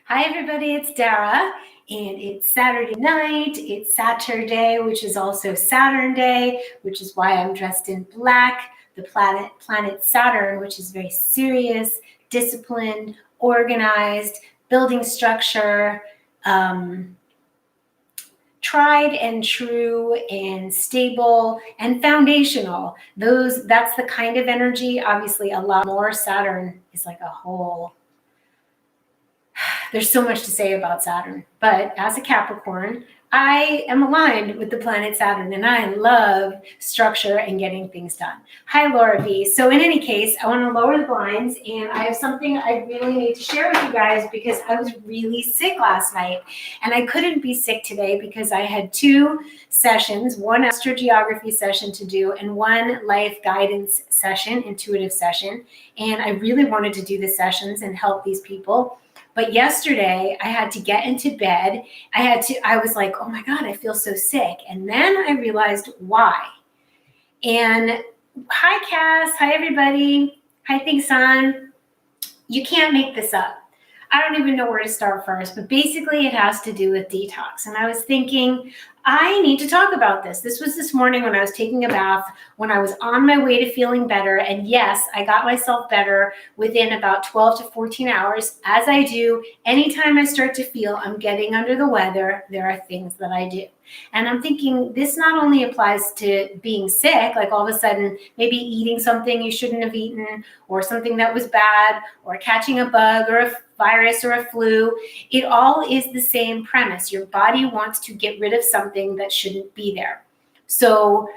Hi everybody, it's Dara, and it's Saturday night. It's Saturday, which is also Saturn Day, which is why I'm dressed in black. The planet Saturn, which is very serious, disciplined, organized, building structure, tried and true and stable and foundational. That's the kind of energy. Obviously, a lot more. Saturn is like a whole. There's so much to say about Saturn, but as a Capricorn, I am aligned with the planet Saturn, and I love structure and getting things done. Hi, Laura B. So in any case, I want to lower the blinds, and I have something I really need to share with you guys because I was really sick last night, and I couldn't be sick today because I had two sessions, one astrogeography session to do and one life guidance session, intuitive session, and I really wanted to do the sessions and help these people. But yesterday I had to get into bed. I was like, oh my God, I feel so sick. And then I realized why. And hi, Cass. Hi, everybody. Hi, Thingsan. You can't make this up. I don't even know where to start first, but basically it has to do with detox. And I was thinking, I need to talk about this. This was this morning when I was taking a bath, when I was on my way to feeling better. And yes, I got myself better within about 12 to 14 hours, as I do. Anytime I start to feel I'm getting under the weather, there are things that I do. And I'm thinking this not only applies to being sick, like all of a sudden maybe eating something you shouldn't have eaten, or something that was bad, or catching a bug or a virus or a flu. It all is the same premise. Your body wants to get rid of something that shouldn't be there. So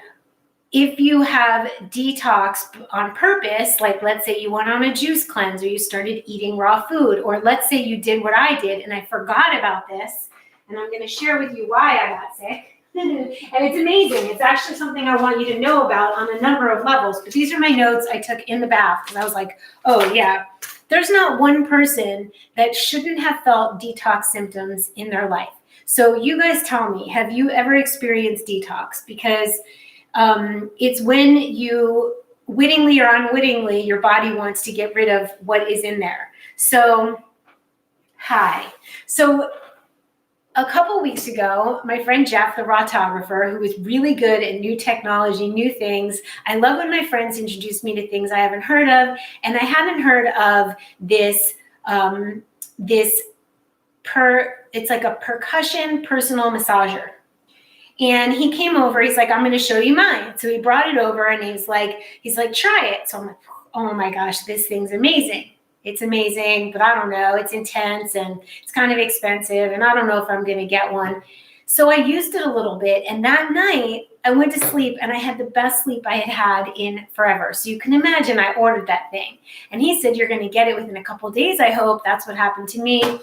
if you have detox on purpose, like let's say you went on a juice cleanse or you started eating raw food, or let's say you did what I did and I forgot about this, and I'm going to share with you why I got sick. And it's amazing. It's actually something I want you to know about on a number of levels. But these are my notes I took in the bath because I was like, oh yeah, there's not one person that shouldn't have felt detox symptoms in their life. So you guys tell me, have you ever experienced detox? Because it's when you wittingly or unwittingly, your body wants to get rid of what is in there. So, hi. So a couple weeks ago, my friend Jeff, the rotographer, who is really good at new technology, new things. I love when my friends introduce me to things I haven't heard of, and I hadn't heard of this. It's like a percussion personal massager. And he came over. He's like, I'm going to show you mine. So he brought it over, and he's like, try it. So I'm like, oh my gosh, this thing's amazing. It's amazing, but I don't know. It's intense and it's kind of expensive, and I don't know if I'm going to get one. So I used it a little bit, and that night I went to sleep, and I had the best sleep I had had in forever. So you can imagine I ordered that thing. And he said, you're going to get it within a couple of days, I hope. That's what happened to me.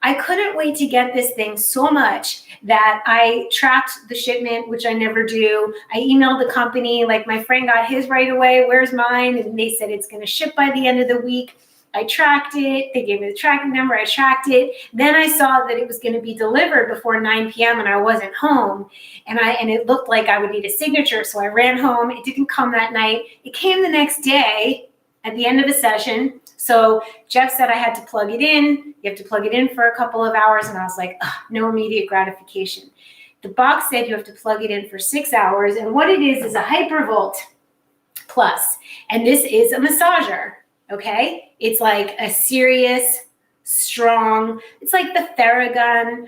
I couldn't wait to get this thing so much that I tracked the shipment, which I never do. I emailed the company, like my friend got his right away. Where's mine? And they said it's going to ship by the end of the week. I tracked it. They gave me the tracking number. I tracked it. Then I saw that it was going to be delivered before 9 p.m. and I wasn't home. And it looked like I would need a signature. So I ran home. It didn't come that night. It came the next day at the end of a session. So Jeff said I had to plug it in. You have to plug it in for a couple of hours. And I was like, no immediate gratification. The box said you have to plug it in for 6 hours. And what it is a Hypervolt Plus. And this is a massager. Okay, it's like a serious, strong, it's like the Theragun.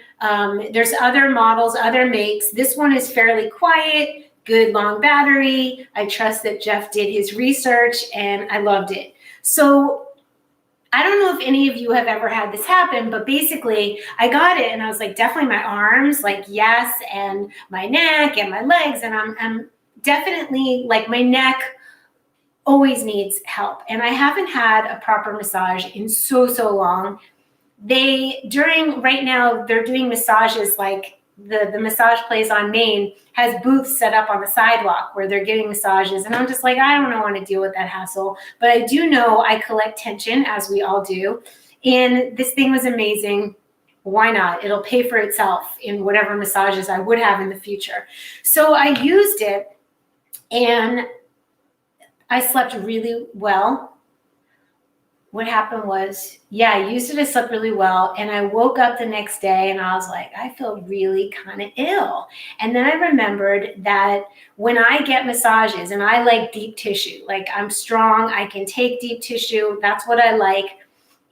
There's other models, other makes. This one is fairly quiet, good long battery. I trust that Jeff did his research and I loved it. So I don't know if any of you have ever had this happen, but basically I got it and I was like, definitely my arms, like yes, and my neck and my legs. And I'm definitely like my neck always needs help. And I haven't had a proper massage in so long. Right now they're doing massages, like the massage place on Main has booths set up on the sidewalk where they're getting massages. And I'm just like, I don't want to deal with that hassle. But I do know I collect tension, as we all do. And this thing was amazing. Why not? It'll pay for itself in whatever massages I would have in the future. So I used it and I slept really well. what happened was, yeah, I used it, I slept really well. And I woke up the next day and I was like, I feel really kind of ill. And then I remembered that when I get massages, and I like deep tissue, like I'm strong, I can take deep tissue, that's what I like.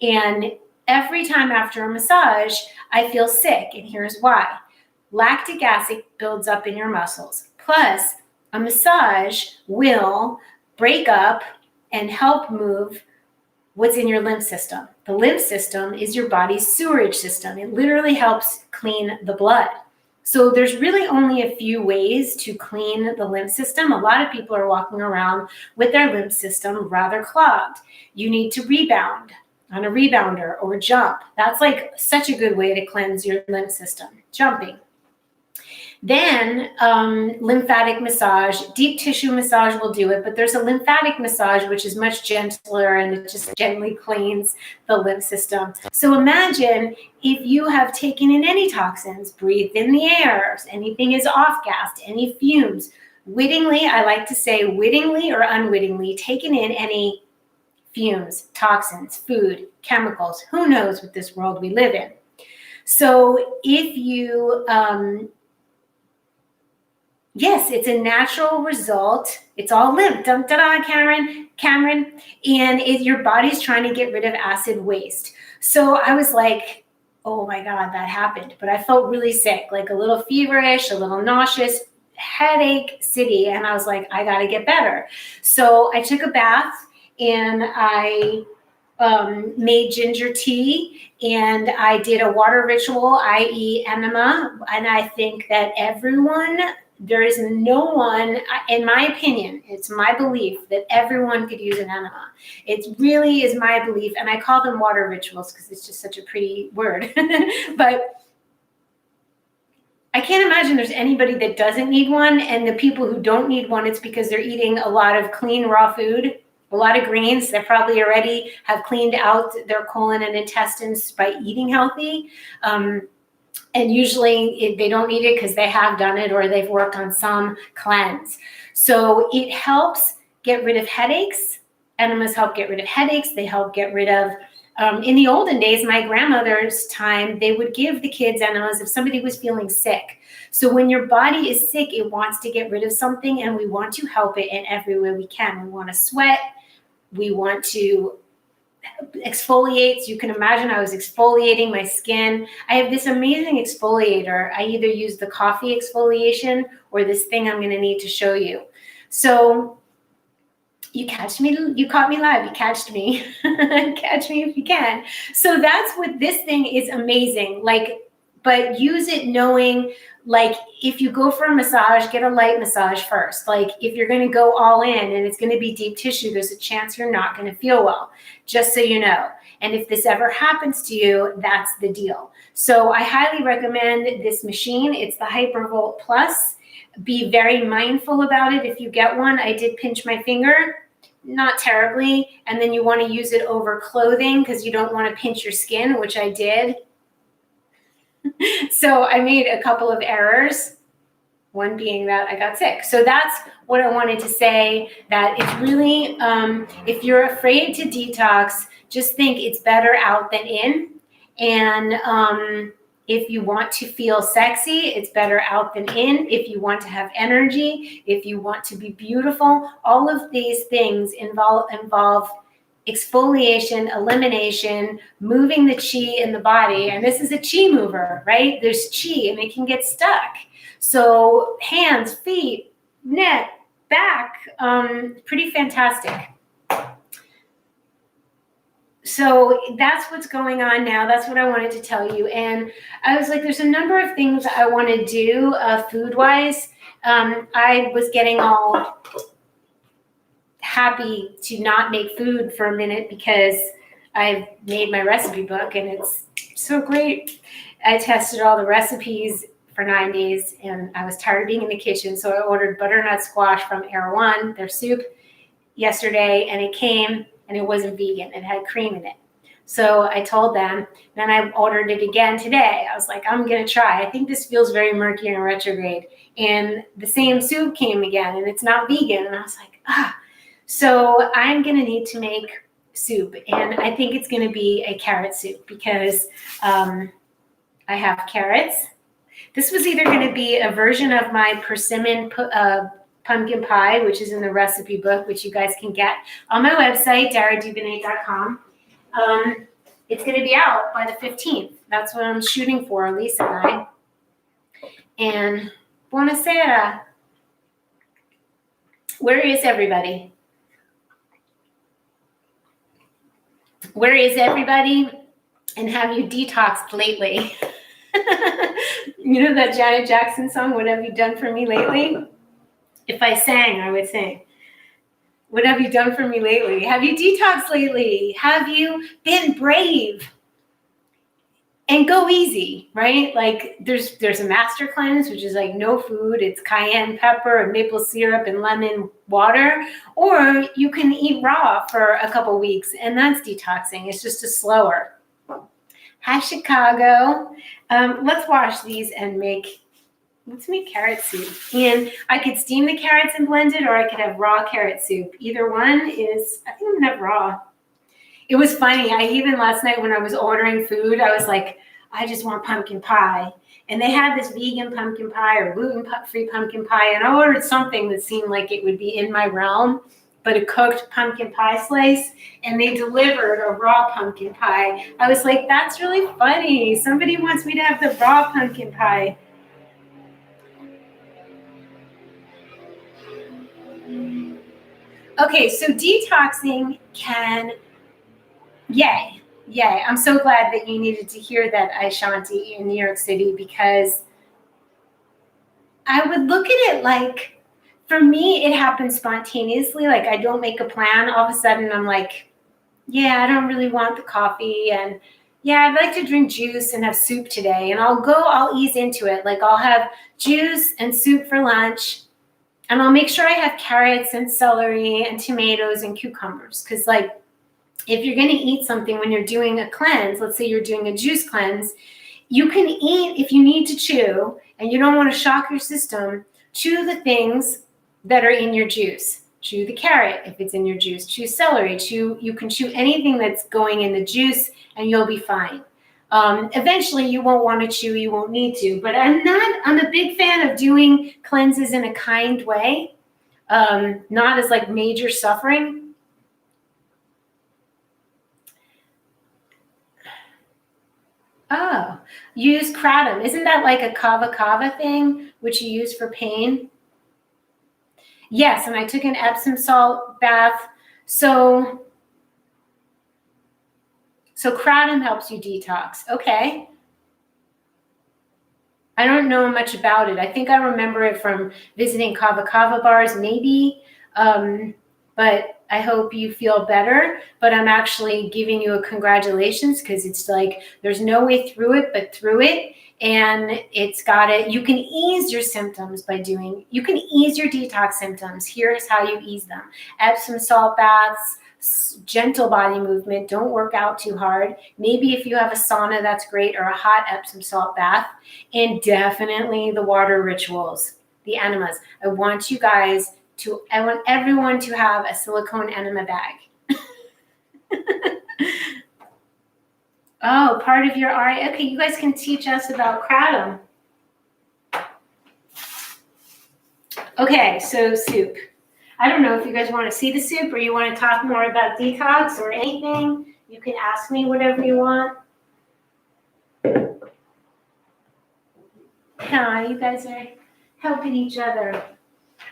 And every time after a massage, I feel sick. And here's why. Lactic acid builds up in your muscles. Plus, a massage will break up and help move what's in your lymph system. The lymph system is your body's sewerage system. It literally helps clean the blood. So there's really only a few ways to clean the lymph system. A lot of people are walking around with their lymph system rather clogged. You need to rebound on a rebounder or jump. That's like such a good way to cleanse your lymph system, jumping. Then lymphatic massage, deep tissue massage will do it, but there's a lymphatic massage, which is much gentler and it just gently cleans the lymph system. So imagine if you have taken in any toxins, breathed in the air, anything is off-gassed, any fumes, wittingly, I like to say wittingly or unwittingly, taken in any fumes, toxins, food, chemicals, who knows what this world we live in. So if you, yes, it's a natural result. It's all lymph. Da-da, Cameron. And your body's trying to get rid of acid waste. So I was like, oh my God, that happened. But I felt really sick, like a little feverish, a little nauseous, headache city. And I was like, I got to get better. So I took a bath and I made ginger tea and I did a water ritual, i.e. enema. And I think that there is no one, in my opinion, it's my belief that everyone could use an enema. It really is my belief. And I call them water rituals because it's just such a pretty word. But I can't imagine there's anybody that doesn't need one. And the people who don't need one, it's because they're eating a lot of clean raw food, a lot of greens. They probably already have cleaned out their colon and intestines by eating healthy. And usually they don't need it because they have done it or they've worked on some cleanse. So it helps get rid of headaches. Enemas help get rid of headaches. They help get rid of, in the olden days, my grandmother's time, they would give the kids enemas if somebody was feeling sick. So when your body is sick, it wants to get rid of something and we want to help it in every way we can. We want to sweat. We want to exfoliates. You can imagine I was exfoliating my skin. I have this amazing exfoliator. I either use the coffee exfoliation or this thing I'm going to need to show you. So you caught me live. You catched me. Catch me if you can. So that's what this thing is amazing. But use it knowing, if you go for a massage, get a light massage first. If you're going to go all in and it's going to be deep tissue, there's a chance you're not going to feel well, just so you know. And if this ever happens to you, that's the deal. So I highly recommend this machine. It's the Hypervolt Plus. Be very mindful about it. If you get one, I did pinch my finger, not terribly. And then you want to use it over clothing because you don't want to pinch your skin, which I did. So I made a couple of errors, one being that I got sick. So that's what I wanted to say, that it's really, if you're afraid to detox, just think it's better out than in. And if you want to feel sexy, it's better out than in. If you want to have energy, if you want to be beautiful, all of these things involve exfoliation, elimination, moving the chi in the body. And this is a chi mover, right? There's chi and it can get stuck. So hands, feet, neck, back, pretty fantastic. So that's what's going on now. That's what I wanted to tell you. And I was like, there's a number of things I want to do food-wise. I was getting all happy to not make food for a minute because I've made my recipe book and it's so great. I tested all the recipes for 9 days and I was tired of being in the kitchen. So I ordered butternut squash from Air One, their soup, yesterday, and it came and it wasn't vegan. It had cream in it. So I told them, then I ordered it again today. I was like, I'm going to try. I think this feels very murky and retrograde. And the same soup came again and it's not vegan. And I was like, So I'm going to need to make soup, and I think it's going to be a carrot soup because I have carrots. This was either going to be a version of my persimmon pumpkin pie, which is in the recipe book, which you guys can get on my website, DARA'S. It's going to be out by the 15th. That's what I'm shooting for, Lisa and I. And buonasera. Where is everybody? Where is everybody? And have you detoxed lately? You know that Janet Jackson song, What Have You Done For Me Lately? If I sang, I would sing, what have you done for me lately? Have you detoxed lately? Have you been brave? And go easy, right? Like there's a master cleanse, which is like no food. It's cayenne pepper and maple syrup and lemon water. Or you can eat raw for a couple weeks, and that's detoxing. It's just a slower. Hi, Chicago. Let's wash these and let's make carrot soup. And I could steam the carrots and blend it, or I could have raw carrot soup. Either one is, I think I'm gonna have raw. It was funny. I even last night when I was ordering food, I was like, I just want pumpkin pie. And they had this vegan pumpkin pie or gluten-free pumpkin pie. And I ordered something that seemed like it would be in my realm, but a cooked pumpkin pie slice. And they delivered a raw pumpkin pie. I was like, that's really funny. Somebody wants me to have the raw pumpkin pie. Okay, so detoxing can... Yay. I'm so glad that you needed to hear that, Aishanti, in New York City, because I would look at it like, for me, it happens spontaneously. Like I don't make a plan. All of a sudden I'm like, yeah, I don't really want the coffee. And yeah, I'd like to drink juice and have soup today. And I'll ease into it. Like I'll have juice and soup for lunch. And I'll make sure I have carrots and celery and tomatoes and cucumbers. Because like, if you're going to eat something when you're doing a cleanse, let's say you're doing a juice cleanse, you can eat, if you need to chew and you don't want to shock your system, chew the things that are in your juice. Chew the carrot if it's in your juice. Chew celery. You can chew anything that's going in the juice and you'll be fine. Eventually you won't want to chew, you won't need to, but I'm a big fan of doing cleanses in a kind way, not as like major suffering. Oh, use kratom. Isn't that like a kava thing, which you use for pain? Yes, and I took an Epsom salt bath. So kratom helps you detox. Okay. I don't know much about it. I think I remember it from visiting kava bars, maybe. But I hope you feel better, but I'm actually giving you a congratulations because it's like there's no way through it but through it. And it's got it. You can ease your symptoms you can ease your detox symptoms. Here's how you ease them. Epsom salt baths, gentle body movement. Don't work out too hard. Maybe if you have a sauna, that's great, or a hot Epsom salt bath. And definitely the water rituals, the enemas. I want everyone to have a silicone enema bag. Oh, part of your RA. Okay, you guys can teach us about kratom. Okay, so soup. I don't know if you guys want to see the soup or you want to talk more about detox or anything. You can ask me whatever you want. Yeah, you guys are helping each other.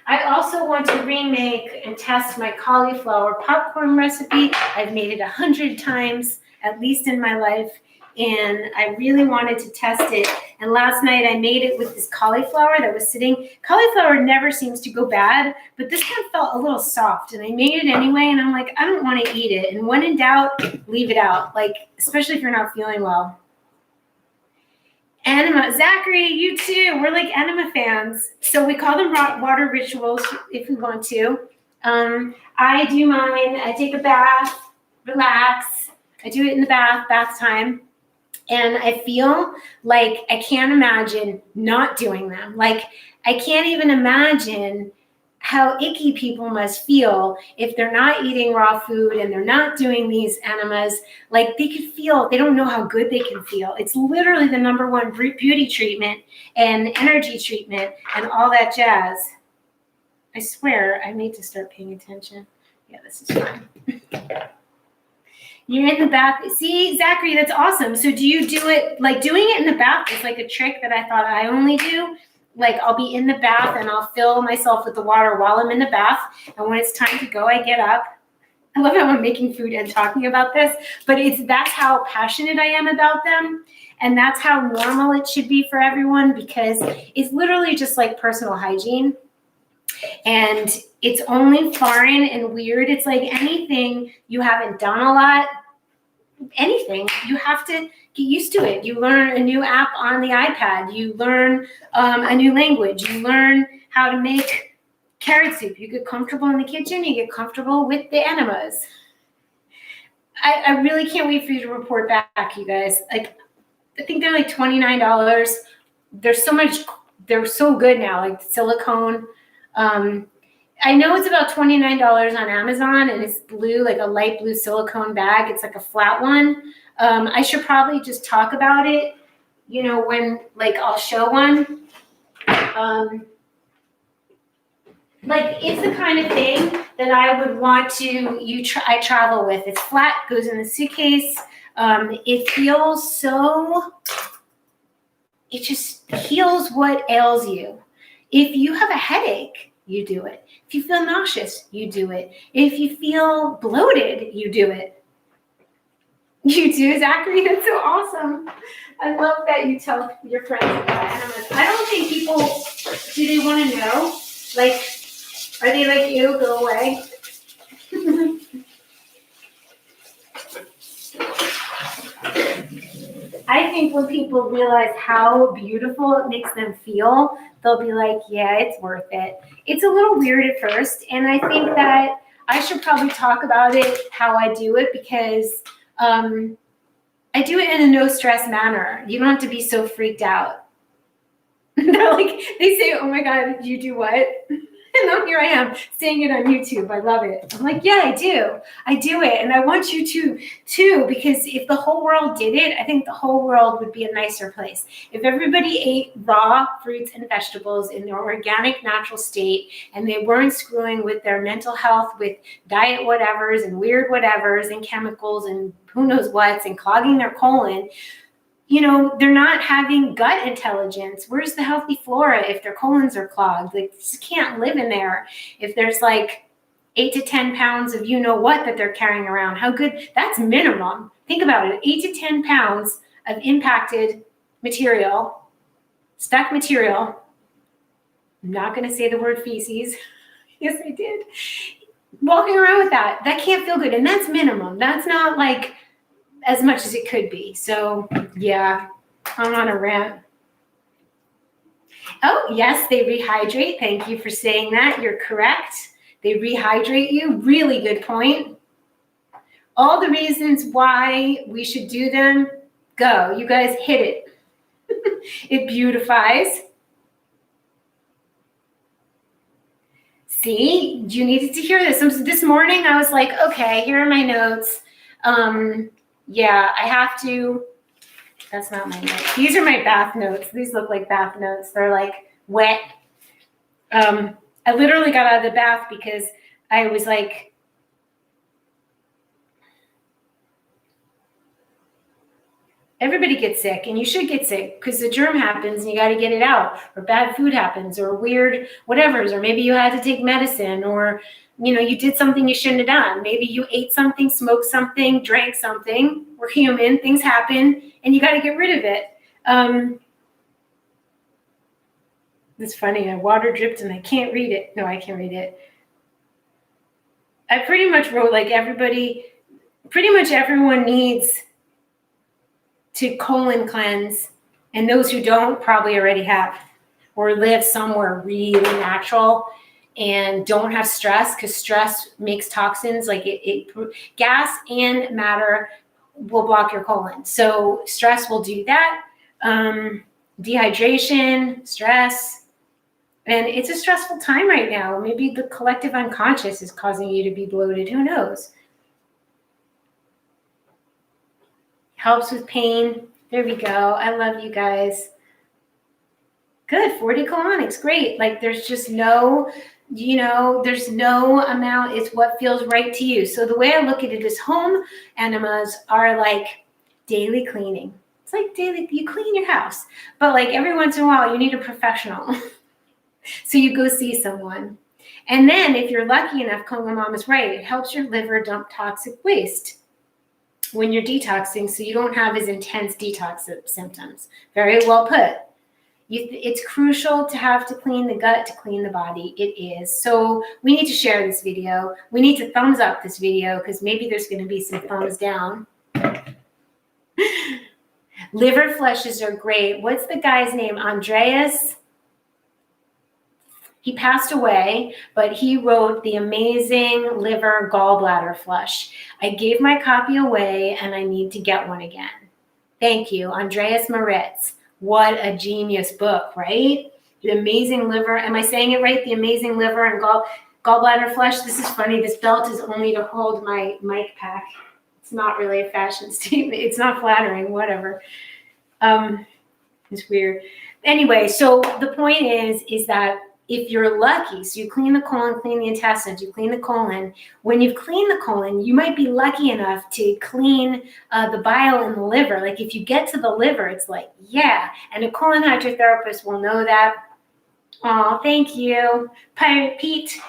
I also want to remake and test my cauliflower popcorn recipe. I've made it 100 times, at least in my life, and I really wanted to test it. And last night I made it with this cauliflower that was sitting. Cauliflower never seems to go bad, but this one felt a little soft, and I made it anyway, and I'm like, I don't want to eat it. And when in doubt, leave it out, like, especially if you're not feeling well. Enema. Zachary, you too. We're like enema fans. So we call them water rituals if we want to. I do mine. I take a bath, relax. I do it in the bath time. And I feel like I can't imagine not doing them. Like I can't even imagine how icky people must feel if they're not eating raw food and they're not doing these enemas. Like they could feel, they don't know how good they can feel. It's literally the #1 beauty treatment and energy treatment and all that jazz. I swear I need to start paying attention. Yeah, this is fine. You're in the bath. See, Zachary, that's awesome. So do you do it, like doing it in the bath is like a trick that I thought I only do. Like I'll be in the bath and I'll fill myself with the water while I'm in the bath. And when it's time to go, I get up. I love how I'm making food and talking about this, but that's how passionate I am about them. And that's how normal it should be for everyone, because it's literally just like personal hygiene. And it's only foreign and weird. It's like anything you haven't done a lot, anything, you have to get used to it. You learn a new app on the iPad. You learn a new language. You learn how to make carrot soup. You get comfortable in the kitchen. You get comfortable with the enemas. I really can't wait for you to report back, you guys. Like, I think they're like $29. They're so good now, like silicone. I know it's about $29 on Amazon, and it's blue, like a light blue silicone bag. It's like a flat one. I should probably just talk about it, you know, when like I'll show one. Like it's the kind of thing that I would want to, I travel with. It's flat, goes in the suitcase. It feels so, it just heals what ails you. If you have a headache, you do it. If you feel nauseous, you do it. If you feel bloated, you do it. You do, Zachary? That's so awesome. I love that you tell your friends about enemas. I don't think people, do they want to know? Like, are they like you? Go away. I think when people realize how beautiful it makes them feel, they'll be like, yeah, it's worth it. It's a little weird at first, and I think that I should probably talk about it, how I do it, because I do it in a no-stress manner. You don't have to be so freaked out. They're like, they say, oh my God, you do what? And then here I am saying it on YouTube. I love it. I'm like, yeah, I do. I do it. And I want you to too, because if the whole world did it, I think the whole world would be a nicer place. If everybody ate raw fruits and vegetables in their organic, natural state, and they weren't screwing with their mental health with diet whatevers and weird whatevers and chemicals and who knows what's and clogging their colon, you know, they're not having gut intelligence. Where's the healthy flora if their colons are clogged? Like, just can't live in there. If there's like 8 to 10 pounds of you know what that they're carrying around, how good, that's minimum. Think about it, 8 to 10 pounds of impacted material, stuck material. I'm not going to say the word feces. Yes, I did. Walking around with that can't feel good. And that's minimum. That's not like as much as it could be. So yeah, I'm on a rant. Oh yes, they rehydrate. Thank you for saying that. You're correct. They rehydrate you. Really good point. All the reasons why we should do them, go. You guys hit it. It beautifies. See, you needed to hear this. This morning I was like, okay, here are my notes. Yeah, I have to, that's not my notes. These are my bath notes. These look like bath notes. They're like wet. I literally got out of the bath because I was like, everybody gets sick, and you should get sick because the germ happens and you got to get it out, or bad food happens, or weird whatevers, or maybe you had to take medicine, or you know, you did something you shouldn't have done. Maybe you ate something, smoked something, drank something. We're human, things happen, and you got to get rid of it. It's funny, I water dripped and I can't read it. No, I can't read it. I pretty much wrote like pretty much everyone needs to colon cleanse, and those who don't probably already have, or live somewhere really natural and don't have stress, because stress makes toxins, like gas and matter will block your colon. So stress will do that. Dehydration, stress, And it's a stressful time right now. Maybe the collective unconscious is causing you to be bloated. Who knows? Helps with pain. There we go. I love you guys. Good. 40 colonics. Great. Like there's just no, there's no amount. It's what feels right to you. So the way I look at it is home enemas are like daily cleaning. It's like daily, you clean your house. But like every once in a while, you need a professional. So you go see someone. And then if you're lucky enough, Congo Mom is right, it helps your liver dump toxic waste when you're detoxing, so you don't have as intense detox symptoms. Very well put. It's crucial to have to clean the gut to clean the body. It is. So we need to share this video. We need to thumbs up this video because maybe there's going to be some thumbs down. Liver flushes are great. What's the guy's name? Andreas? He passed away, but he wrote the amazing liver gallbladder flush. I gave my copy away and I need to get one again. Thank you, Andreas Moritz. What a genius book, right? The amazing liver. Am I saying it right? The amazing liver and gallbladder flush. This is funny. This belt is only to hold my mic pack. It's not really a fashion statement. It's not flattering, whatever. It's weird. Anyway, so the point is that if you're lucky, so you clean the colon, clean the intestines, you clean the colon. When you've cleaned the colon, you might be lucky enough to clean the bile in the liver. Like if you get to the liver, it's like, yeah. And a colon hydrotherapist will know that. Oh, thank you, Pirate Pete.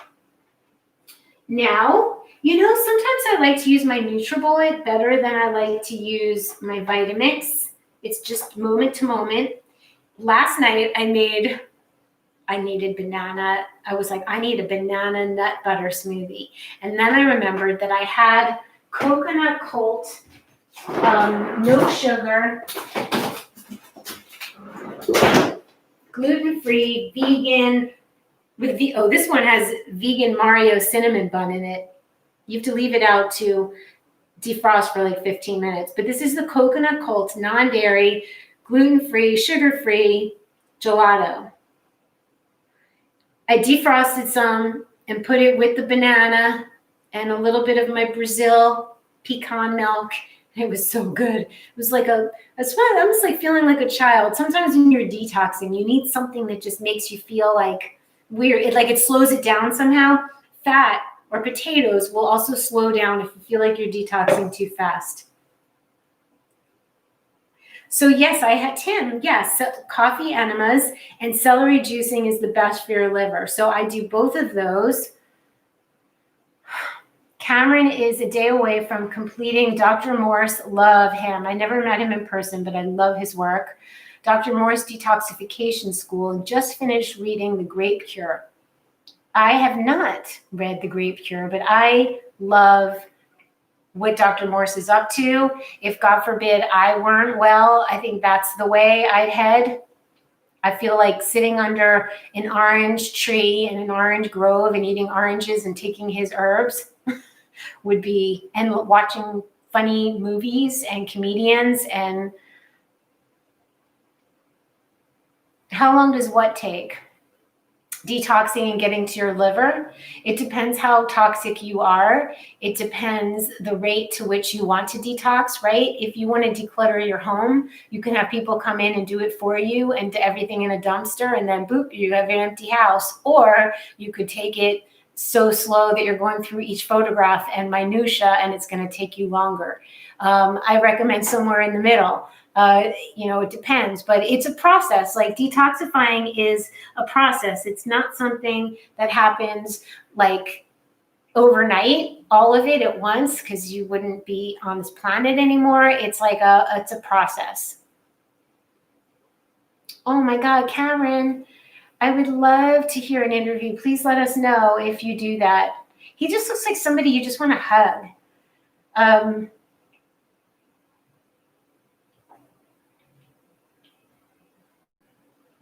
Now, sometimes I like to use my NutriBullet better than I like to use my Vitamix. It's just moment to moment. Last night, I needed banana. I was like, I need a banana nut butter smoothie. And then I remembered that I had coconut colt, no sugar, gluten-free, vegan, this one has vegan Mario cinnamon bun in it. You have to leave it out to defrost for like 15 minutes. But this is the coconut colt, non-dairy, gluten-free, sugar-free gelato. I defrosted some and put it with the banana and a little bit of my Brazil pecan milk. It was so good. It was like I was almost like feeling like a child. Sometimes when you're detoxing, you need something that just makes you feel like weird. It slows it down somehow. Fat or potatoes will also slow down if you feel like you're detoxing too fast. So yes, I had Tim. Yes, coffee enemas and celery juicing is the best for your liver. So I do both of those. Cameron is a day away from completing Dr. Morse. Love him. I never met him in person, but I love his work. Dr. Morse Detoxification School, and just finished reading The Grape Cure. I have not read The Grape Cure, but I love what Dr. Morse is up to. If God forbid I weren't well, I think that's the way I'd head. I feel like sitting under an orange tree in an orange grove and eating oranges and taking his herbs would be, and watching funny movies and comedians. And how long does what take? Detoxing and getting to your liver. It depends how toxic you are. It depends the rate to which you want to detox, right? If you want to declutter your home, you can have people come in and do it for you and do everything in a dumpster, and then boop, you have an empty house. Or you could take it so slow that you're going through each photograph and minutia, and it's going to take you longer. I recommend somewhere in the middle. It depends, but it's a process. Like detoxifying is a process. It's not something that happens like overnight, all of it at once, because you wouldn't be on this planet anymore. It's like it's a process. Oh my God, Cameron, I would love to hear an interview. Please let us know if you do that. He just looks like somebody you just want to hug.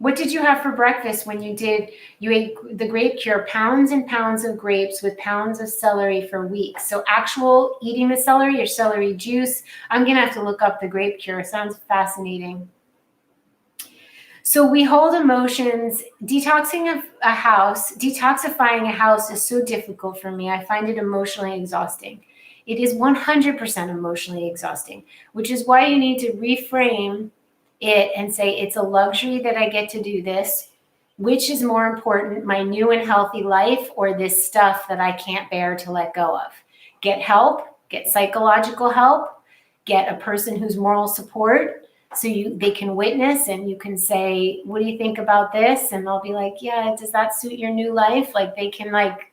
What did you have for breakfast when you ate the grape cure? Pounds and pounds of grapes with pounds of celery for weeks. So actual eating the celery or celery juice. I'm going to have to look up the grape cure. It sounds fascinating. So we hold emotions. Detoxifying a house is so difficult for me. I find it emotionally exhausting. It is 100% emotionally exhausting, which is why you need to reframe it and say, it's a luxury that I get to do this. Which is more important, my new and healthy life or this stuff that I can't bear to let go of? Get help, get psychological help, get a person who's moral support, so they can witness and you can say, what do you think about this? And they'll be like, yeah, does that suit your new life? Like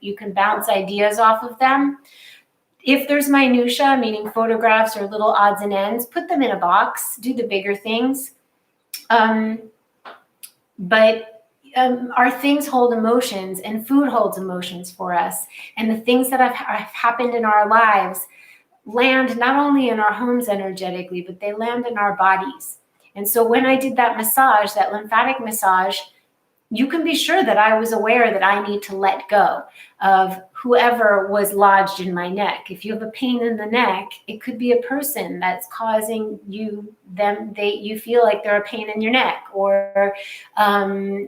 you can bounce ideas off of them. If there's minutia, meaning photographs or little odds and ends, put them in a box, do the bigger things. But our things hold emotions, and food holds emotions for us. And the things that have happened in our lives land not only in our homes energetically, but they land in our bodies. And so when I did that massage, that lymphatic massage, you can be sure that I was aware that I need to let go of whoever was lodged in my neck. If you have a pain in the neck, it could be a person that's causing you feel like they're a pain in your neck, or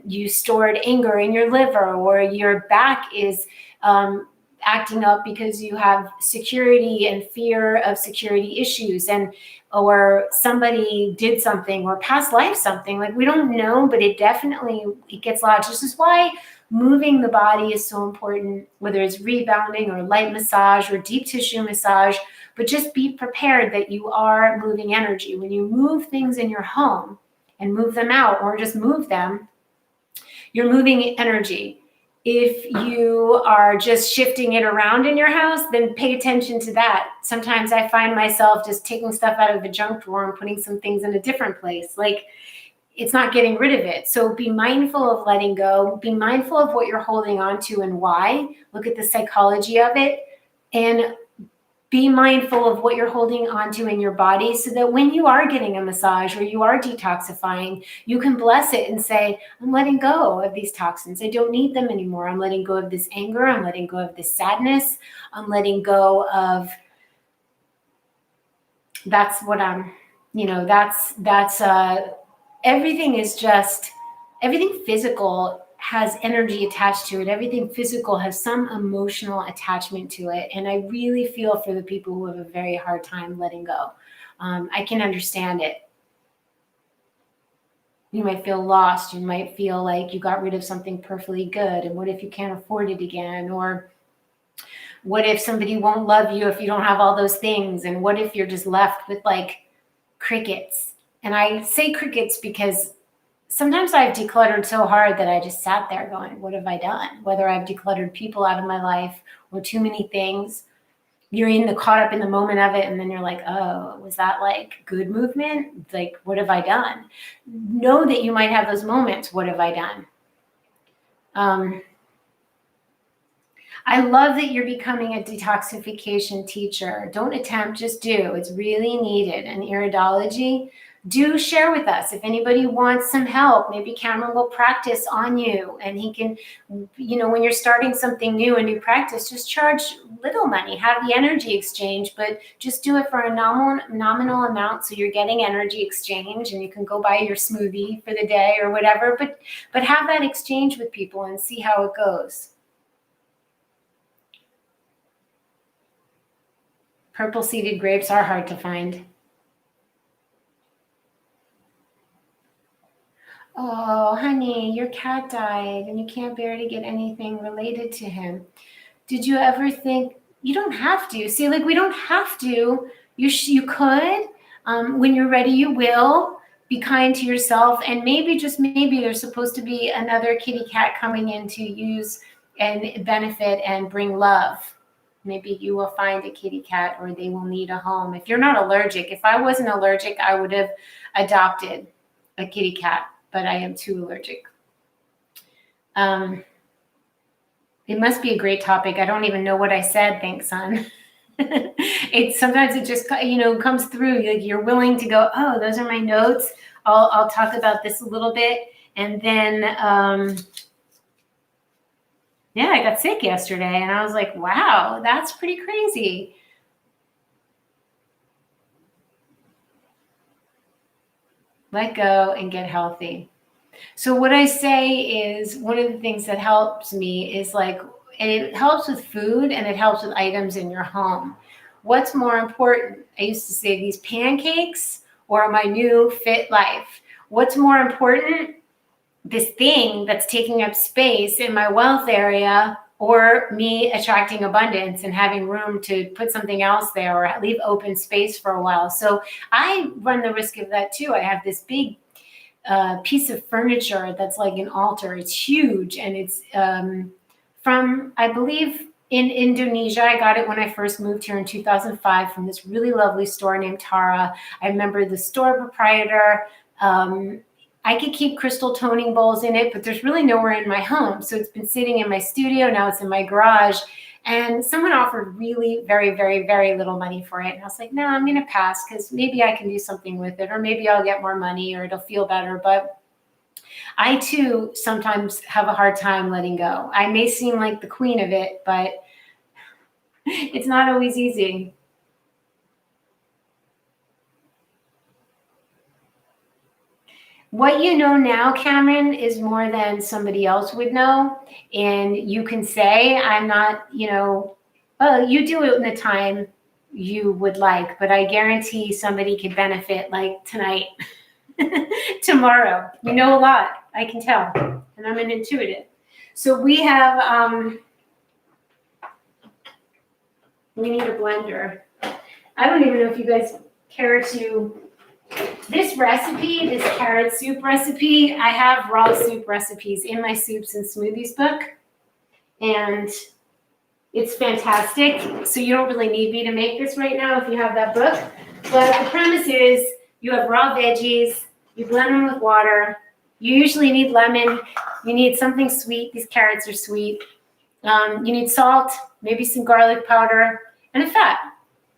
you stored anger in your liver, or your back is acting up because you have security and fear of security issues, or somebody did something, or past life something, like we don't know, but it gets lodged. This is why moving the body is so important, whether it's rebounding or light massage or deep tissue massage, but just be prepared that you are moving energy. When you move things in your home and move them out, or just move them, you're moving energy. If you are just shifting it around in your house, then pay attention to that. Sometimes I find myself just taking stuff out of the junk drawer and putting some things in a different place. Like, it's not getting rid of it. So be mindful of letting go. Be mindful of what you're holding on to and why. Look at the psychology of it. And be mindful of what you're holding on to in your body, so that when you are getting a massage or you are detoxifying, you can bless it and say, I'm letting go of these toxins. I don't need them anymore. I'm letting go of this anger. I'm letting go of this sadness. I'm letting go of, that's what I'm, everything physical has energy attached to it. Everything physical has some emotional attachment to it. And I really feel for the people who have a very hard time letting go. I can understand it. You might feel lost. You might feel like you got rid of something perfectly good. And what if you can't afford it again? Or what if somebody won't love you if you don't have all those things? And what if you're just left with like crickets? And I say crickets because sometimes I've decluttered so hard that I just sat there going, what have I done? Whether I've decluttered people out of my life or too many things, you're caught up in the moment of it. And then you're like, oh, was that like good movement? Like, what have I done? Know that you might have those moments. What have I done? I love that you're becoming a detoxification teacher. Don't attempt, just do. It's really needed. And iridology, do share with us. If anybody wants some help, maybe Cameron will practice on you, and he can, when you're starting something new, a new practice, just charge little money, have the energy exchange, but just do it for a nominal amount, so you're getting energy exchange, and you can go buy your smoothie for the day or whatever, but have that exchange with people and see how it goes. Purple seeded grapes are hard to find. Oh, honey, your cat died and you can't bear to get anything related to him. Did you ever think, you don't have to. See, like, we don't have to. You could. When you're ready, you will. Be kind to yourself. And maybe, just maybe, there's supposed to be another kitty cat coming in to use and benefit and bring love. Maybe you will find a kitty cat, or they will need a home. If you're not allergic, if I wasn't allergic, I would have adopted a kitty cat, but I am too allergic. It must be a great topic. I don't even know what I said. Thanks, son. Sometimes it just, comes through. Like, you're willing to go, oh, those are my notes. I'll talk about this a little bit. And then, yeah, I got sick yesterday, and I was like, wow, that's pretty crazy. Let go and get healthy. So what I say is one of the things that helps me is like, and it helps with food and it helps with items in your home. What's more important? I used to say these pancakes or my new fit life. What's more important? This thing that's taking up space in my wealth area, or me attracting abundance and having room to put something else there or leave open space for a while. So I run the risk of that too. I have this big piece of furniture that's like an altar. It's huge, and it's from, I believe, in Indonesia. I got it when I first moved here in 2005 from this really lovely store named Tara. I remember the store proprietor. I could keep crystal toning bowls in it, but there's really nowhere in my home. So it's been sitting in my studio. Now it's in my garage. And someone offered really very, very, very little money for it. And I was like, no, I'm going to pass because maybe I can do something with it, or maybe I'll get more money or it'll feel better. But I too sometimes have a hard time letting go. I may seem like the queen of it, but it's not always easy. What you know now, Cameron, is more than somebody else would know. And you can say, I'm not, well, you do it in the time you would like, but I guarantee somebody could benefit like tonight, tomorrow. You know a lot, I can tell. And I'm an intuitive. So we have, we need a blender. I don't even know if you guys care to. This recipe, this carrot soup recipe, I have raw soup recipes in my soups and smoothies book, and it's fantastic. So you don't really need me to make this right now if you have that book. But the premise is you have raw veggies, you blend them with water. You usually need lemon. You need something sweet. These carrots are sweet. You need salt, maybe some garlic powder, and a fat.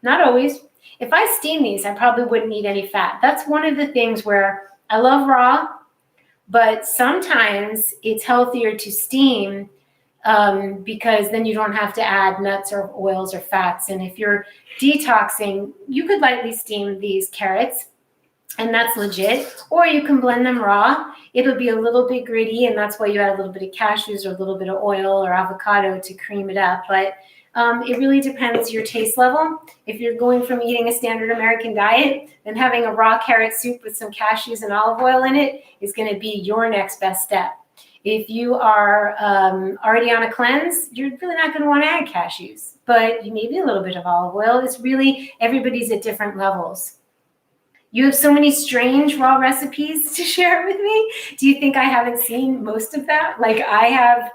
Not always. If I steam these, I probably wouldn't need any fat. That's one of the things where I love raw, but sometimes it's healthier to steam because then you don't have to add nuts or oils or fats. And if you're detoxing, you could lightly steam these carrots, and that's legit. Or you can blend them raw. It'll be a little bit gritty, and that's why you add a little bit of cashews or a little bit of oil or avocado to cream it up. But it really depends your taste level. If you're going from eating a standard American diet, then having a raw carrot soup with some cashews and olive oil in it is going to be your next best step. If you are already on a cleanse, you're really not going to want to add cashews, but you maybe a little bit of olive oil. It's really, everybody's at different levels. You have so many strange raw recipes to share with me. Do you think I haven't seen most of that? Like I have.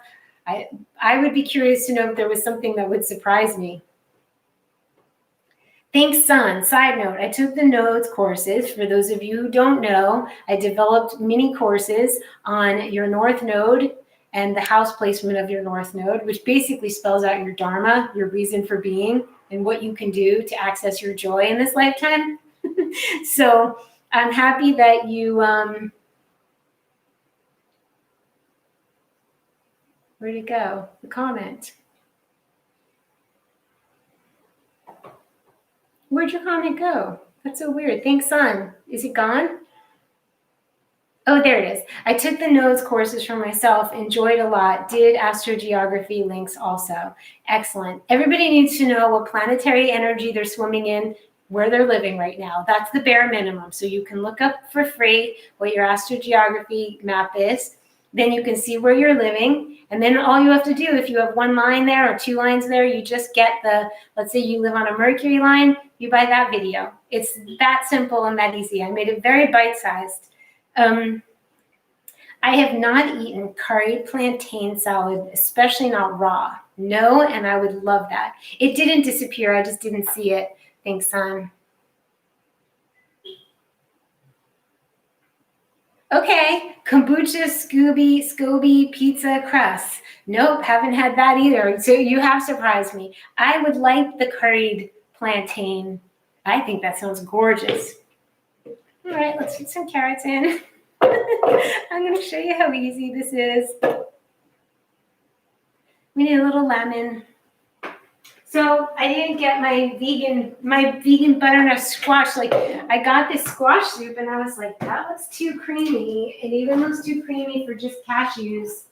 I would be curious to know if there was something that would surprise me. Thanks, son. Side note, I took the nodes courses. For those of you who don't know, I developed mini courses on your North Node and the house placement of your North Node, which basically spells out your Dharma, your reason for being, and what you can do to access your joy in this lifetime. So I'm happy that you... Where'd it go? The comment. Where'd your comment go? That's so weird. Thanks, son. Is it gone? Oh, there it is. I took the nodes courses for myself, enjoyed a lot, did astrogeography links also. Excellent. Everybody needs to know what planetary energy they're swimming in, where they're living right now. That's the bare minimum. So you can look up for free what your astrogeography map is. Then you can see where you're living. And then all you have to do, if you have one line there or two lines there, you just get the, let's say you live on a Mercury line, you buy that video. It's that simple and that easy. I made it very bite-sized. I have not eaten curried plantain salad, especially not raw. No, and I would love that. It didn't disappear. I just didn't see it. Thanks, son. Okay, kombucha, Scoby, pizza, crust. Nope, haven't had that either. So you have surprised me. I would like the curried plantain. I think that sounds gorgeous. All right, let's put some carrots in. I'm going to show you how easy this is. We need a little lemon. So I didn't get my vegan butternut squash. Like, I got this squash soup and I was like, that looks too creamy. It even looks too creamy for just cashews.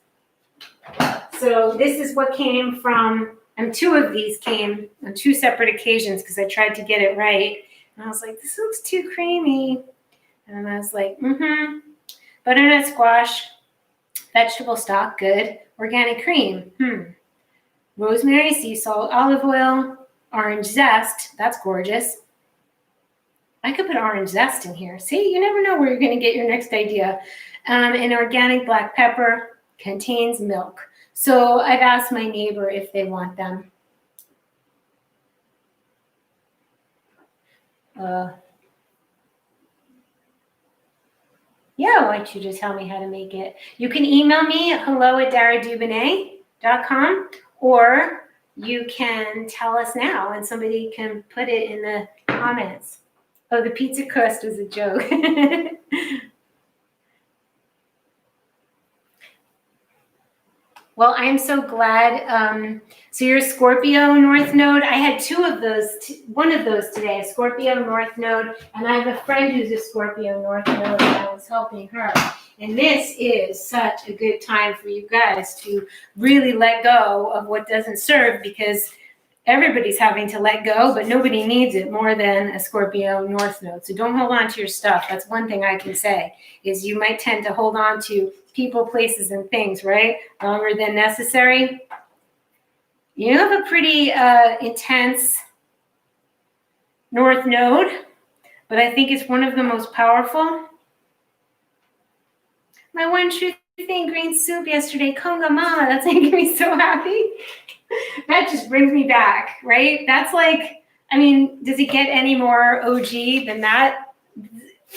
So this is what came from, and two of these came on two separate occasions because I tried to get it right. And I was like, this looks too creamy. And I was like, butternut squash, vegetable stock, good. Organic cream, rosemary, sea salt, olive oil, orange zest. That's gorgeous. I could put orange zest in here. See, you never know where you're going to get your next idea. And organic black pepper, contains milk. So I've asked my neighbor if they want them. Yeah, why don't you just tell me how to make it? You can email me at hello@daradubinet.com, or you can tell us now and somebody can put it in the comments. Oh, the pizza crust was a joke. Well, I'm so glad. So you're a Scorpio North Node. I had two of those, one of those today, a Scorpio North Node, and I have a friend who's a Scorpio North Node, and I was helping her. And this is such a good time for you guys to really let go of what doesn't serve, because everybody's having to let go, but nobody needs it more than a Scorpio North Node. So don't hold on to your stuff. That's one thing I can say, is you might tend to hold on to people, places, and things, right? Longer than necessary. You have a pretty intense North Node, but I think it's one of the most powerful. My one true thing, green soup yesterday, Conga Mama, that's making me so happy. That just brings me back, right? That's like, I mean, does it get any more OG than that?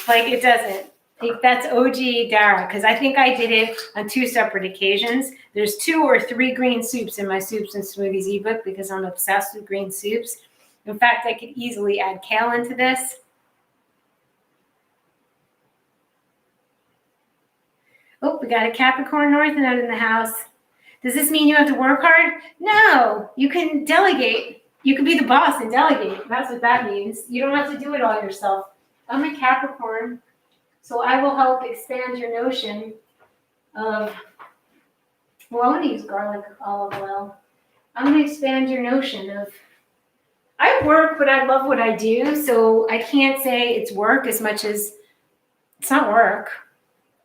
Like, it doesn't. Like, that's OG Dara, because I think I did it on two separate occasions. There's 2 or 3 green soups in my Soups and Smoothies ebook because I'm obsessed with green soups. In fact, I could easily add kale into this. Oh, we got a Capricorn North Node in the house. Does this mean you have to work hard? No, you can delegate. You can be the boss and delegate. That's what that means. You don't have to do it all yourself. I'm a Capricorn, so I will help expand your notion of, well, I'm going to use garlic olive oil. I'm going to expand your notion of, I work, but I love what I do, so I can't say it's work as much as it's not work.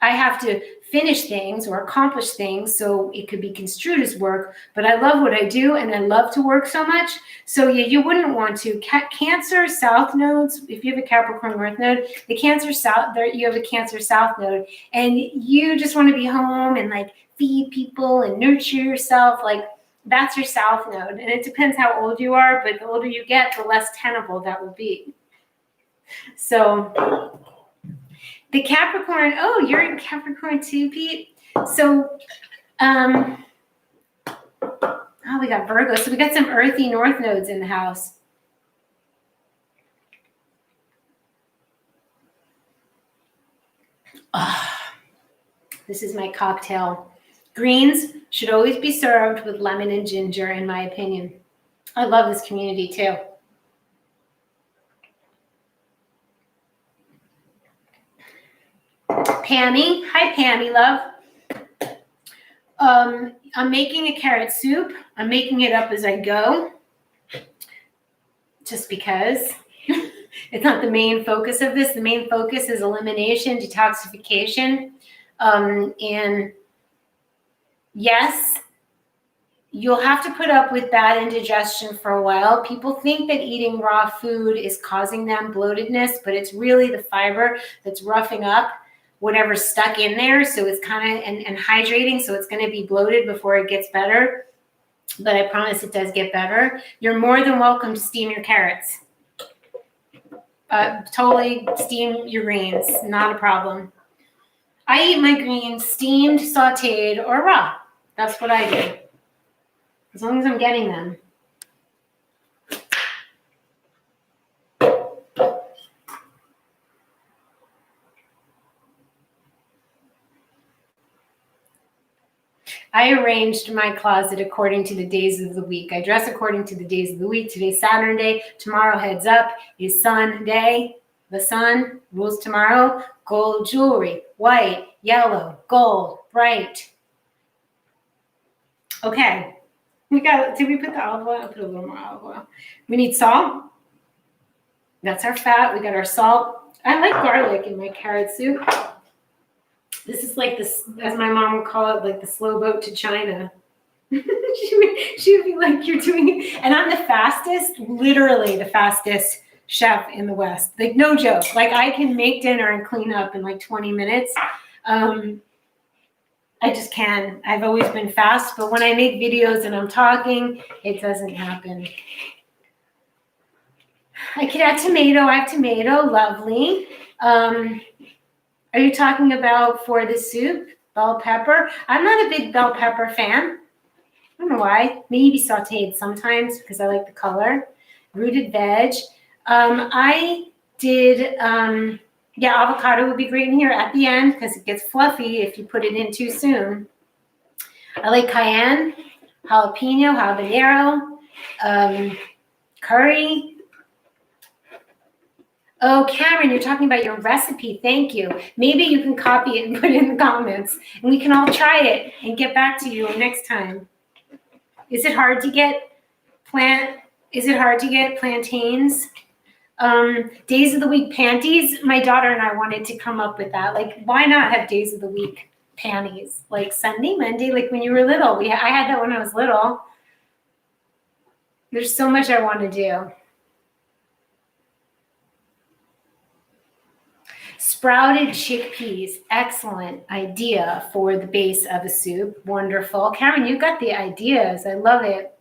I have to finish things or accomplish things, so it could be construed as work, but I love what I do and I love to work so much. So yeah, you wouldn't want to. Cancer South nodes, if you have a Capricorn North Node, the Cancer South, there you have a Cancer South node, and you just want to be home and like feed people and nurture yourself. Like, that's your South node. And it depends how old you are, but the older you get, the less tenable that will be. So the Capricorn, oh, you're in Capricorn too, Pete? So, oh, we got Virgo. So we got some earthy North nodes in the house. Oh, this is my cocktail. Greens should always be served with lemon and ginger, in my opinion. I love this community too. Pammy, hi Pammy, love. I'm making a carrot soup. I'm making it up as I go, just because it's not the main focus of this. The main focus is elimination, detoxification, and yes, you'll have to put up with bad indigestion for a while. People think that eating raw food is causing them bloatedness, but it's really the fiber that's roughing up whatever's stuck in there. So it's kind of, and hydrating. So it's going to be bloated before it gets better. But I promise it does get better. You're more than welcome to steam your carrots. Totally steam your greens. Not a problem. I eat my greens steamed, sauteed, or raw. That's what I do. As long as I'm getting them. I arranged my closet according to the days of the week. I dress according to the days of the week. Today's Saturday. Tomorrow, heads up, is Sunday. The sun rules tomorrow. Gold jewelry, white, yellow, gold, bright. Okay. Did we put the olive oil? I'll put a little more olive oil. We need salt. That's our fat. We got our salt. I like garlic in my carrot soup. This is like this, as my mom would call it, like the slow boat to China. she would be like, you're doing it. And I'm the fastest, literally the fastest chef in the West. Like, no joke. Like, I can make dinner and clean up in like 20 minutes. I just can. I've always been fast, but when I make videos and I'm talking, it doesn't happen. I could add tomato. I have tomato. Lovely. Are you talking about for the soup? Bell pepper? I'm not a big bell pepper fan. I don't know why. Maybe sauteed sometimes because I like the color. Rooted veg. I did, yeah, avocado would be great in here at the end because it gets fluffy if you put it in too soon. I like cayenne, jalapeno, habanero, curry. Oh, Cameron, you're talking about your recipe. Thank you. Maybe you can copy it and put it in the comments, and we can all try it and get back to you next time. Is it hard to get plantains? Days of the week panties. My daughter and I wanted to come up with that. Like, why not have days of the week panties? Like Sunday, Monday, like when you were little. I had that when I was little. There's so much I want to do. Sprouted chickpeas, excellent idea for the base of a soup. Wonderful. Karen, you got the ideas. I love it.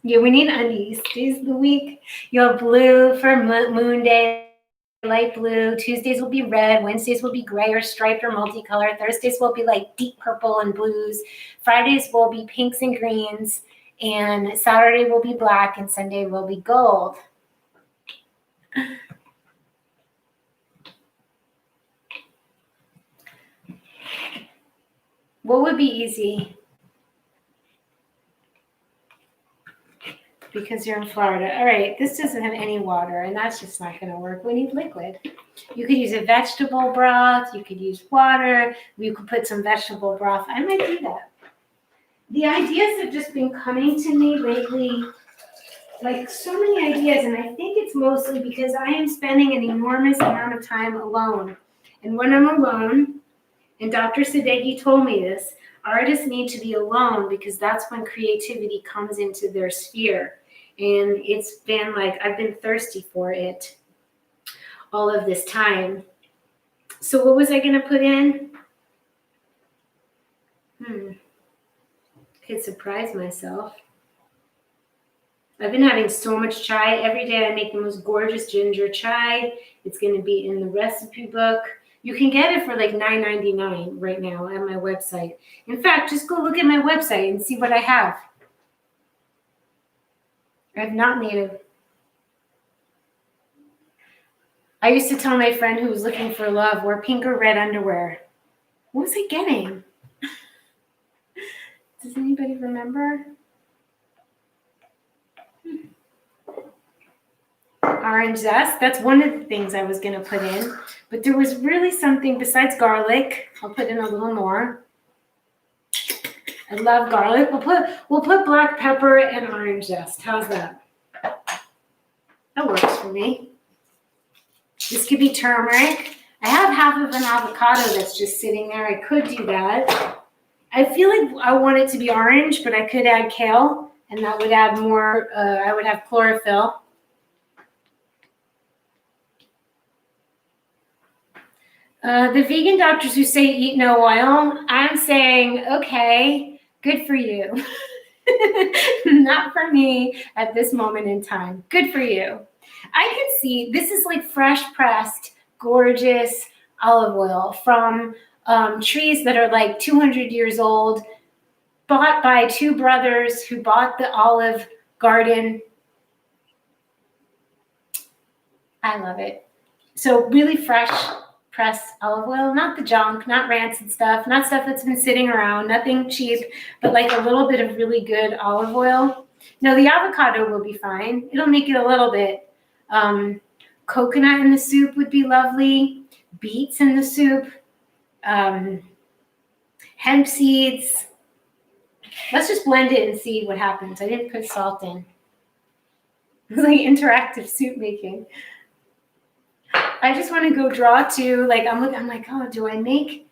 Yeah, we need undies. Days of the week. You have blue for Moon Day. Light blue. Tuesdays will be red. Wednesdays will be gray or striped or multicolored. Thursdays will be like deep purple and blues. Fridays will be pinks and greens. And Saturday will be black and Sunday will be gold. What would be easy? Because you're in Florida. All right, this doesn't have any water, and that's just not going to work. We need liquid. You could use a vegetable broth. You could use water. You could put some vegetable broth. I might do that. The ideas have just been coming to me lately, like so many ideas, and I think it's mostly because I am spending an enormous amount of time alone. And when I'm alone, and Dr. Sadeghi told me this, artists need to be alone because that's when creativity comes into their sphere. And it's been like, I've been thirsty for it all of this time. So what was I going to put in? Could surprise myself. I've been having so much chai. Every day I make the most gorgeous ginger chai. It's going to be in the recipe book. You can get it for like $9.99 right now at my website. In fact, just go look at my website and see what I have. I have not native. I used to tell my friend who was looking for love, wear pink or red underwear. What was I getting? Does anybody remember? Orange zest. That's one of the things I was going to put in. But there was really something besides garlic. I'll put in a little more. I love garlic. We'll put black pepper and orange zest. How's that? That works for me. This could be turmeric. I have half of an avocado that's just sitting there. I could do that. I feel like I want it to be orange, but I could add kale, and that would add more. I would have chlorophyll. The vegan doctors who say eat no oil, I'm saying, okay, good for you. Not for me at this moment in time. Good for you. I can see this is like fresh pressed, gorgeous olive oil from trees that are like 200 years old, bought by two brothers who bought the olive garden I love it. So really fresh pressed olive oil, not the junk, not rancid stuff, not stuff that's been sitting around, nothing cheap, but like a little bit of really good olive oil. Now the avocado will be fine. It'll make it a little bit. Coconut in the soup would be lovely. Beets in the soup. Hemp seeds. Let's just blend it and see what happens. I didn't put salt in. It's like interactive soup making. I just want to go draw to, like, I'm like, oh, do I make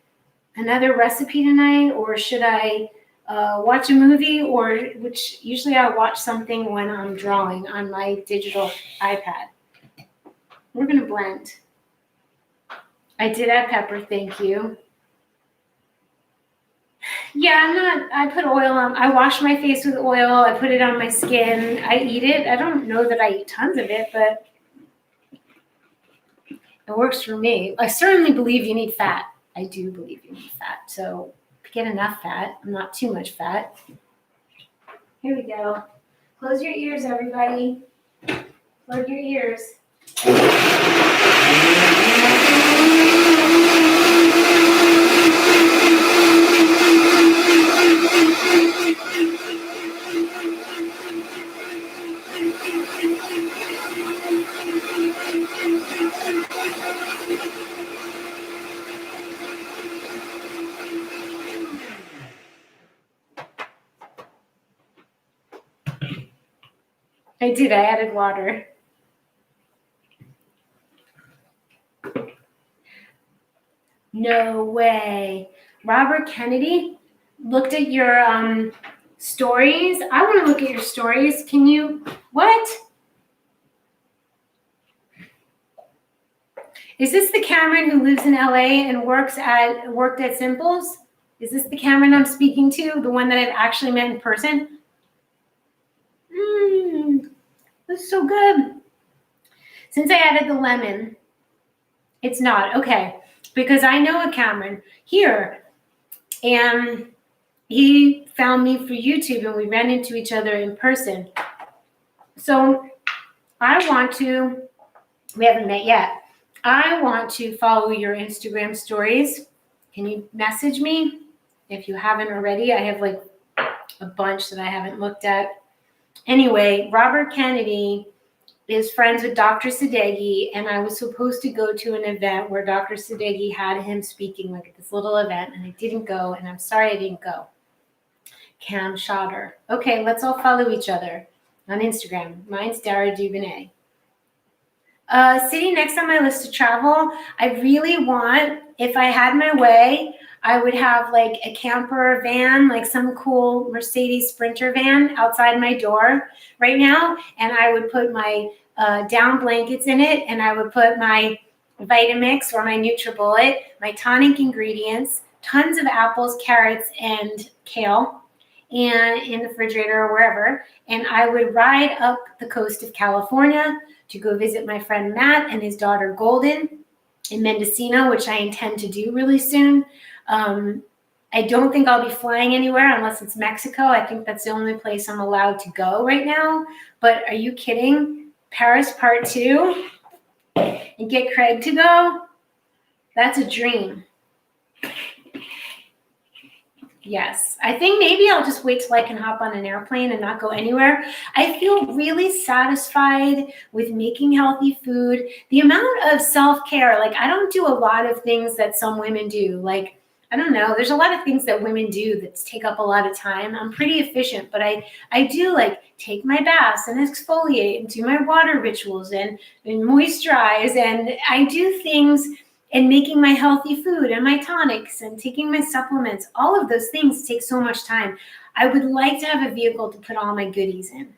another recipe tonight, or should I watch a movie, or which usually I watch something when I'm drawing on my digital iPad. We're going to blend. I did add pepper, thank you. Yeah, I put oil on. I wash my face with oil. I put it on my skin. I eat it. I don't know that I eat tons of it, but it works for me. I certainly believe you need fat. I do believe you need fat. So get enough fat, not too much fat. Here we go. Close your ears, everybody. Plug your ears. I did. I added water. No way. Robert Kennedy looked at your stories. I want to look at your stories. Can you? What? Is this the Cameron who lives in LA and worked at Simples? Is this the Cameron I'm speaking to? The one that I've actually met in person? That's so good. Since I added the lemon, it's not. Okay. Because I know a Cameron here, and he found me for YouTube, and we ran into each other in person. So we haven't met yet. I want to follow your Instagram stories. Can you message me if you haven't already? I have like a bunch that I haven't looked at. Anyway, Robert Kennedy is friends with Dr. Sadeghi, and I was supposed to go to an event where Dr. Sadeghi had him speaking, like at this little event, and I didn't go, and I'm sorry I didn't go. Cam Shotter. Okay, let's all follow each other on Instagram. Mine's Dara Dubinet. Sitting next on my list to travel, I really want, if I had my way, I would have like a camper van, like some cool Mercedes Sprinter van outside my door right now. And I would put my down blankets in it, and I would put my Vitamix or my NutriBullet, my tonic ingredients, tons of apples, carrots, and kale, and in the refrigerator or wherever. And I would ride up the coast of California to go visit my friend Matt and his daughter Golden in Mendocino, which I intend to do really soon. I don't think I'll be flying anywhere unless it's Mexico. I think that's the only place I'm allowed to go right now. But are you kidding? Paris Part 2 and get Craig to go? That's a dream. Yes, I think maybe I'll just wait till I can hop on an airplane and not go anywhere. I feel really satisfied with making healthy food. The amount of self-care, like I don't do a lot of things that some women do. Like, I don't know, there's a lot of things that women do that take up a lot of time. I'm pretty efficient, but I do like take my baths and exfoliate and do my water rituals and moisturize, and I do things and making my healthy food and my tonics and taking my supplements. All of those things take so much time. I would like to have a vehicle to put all my goodies in.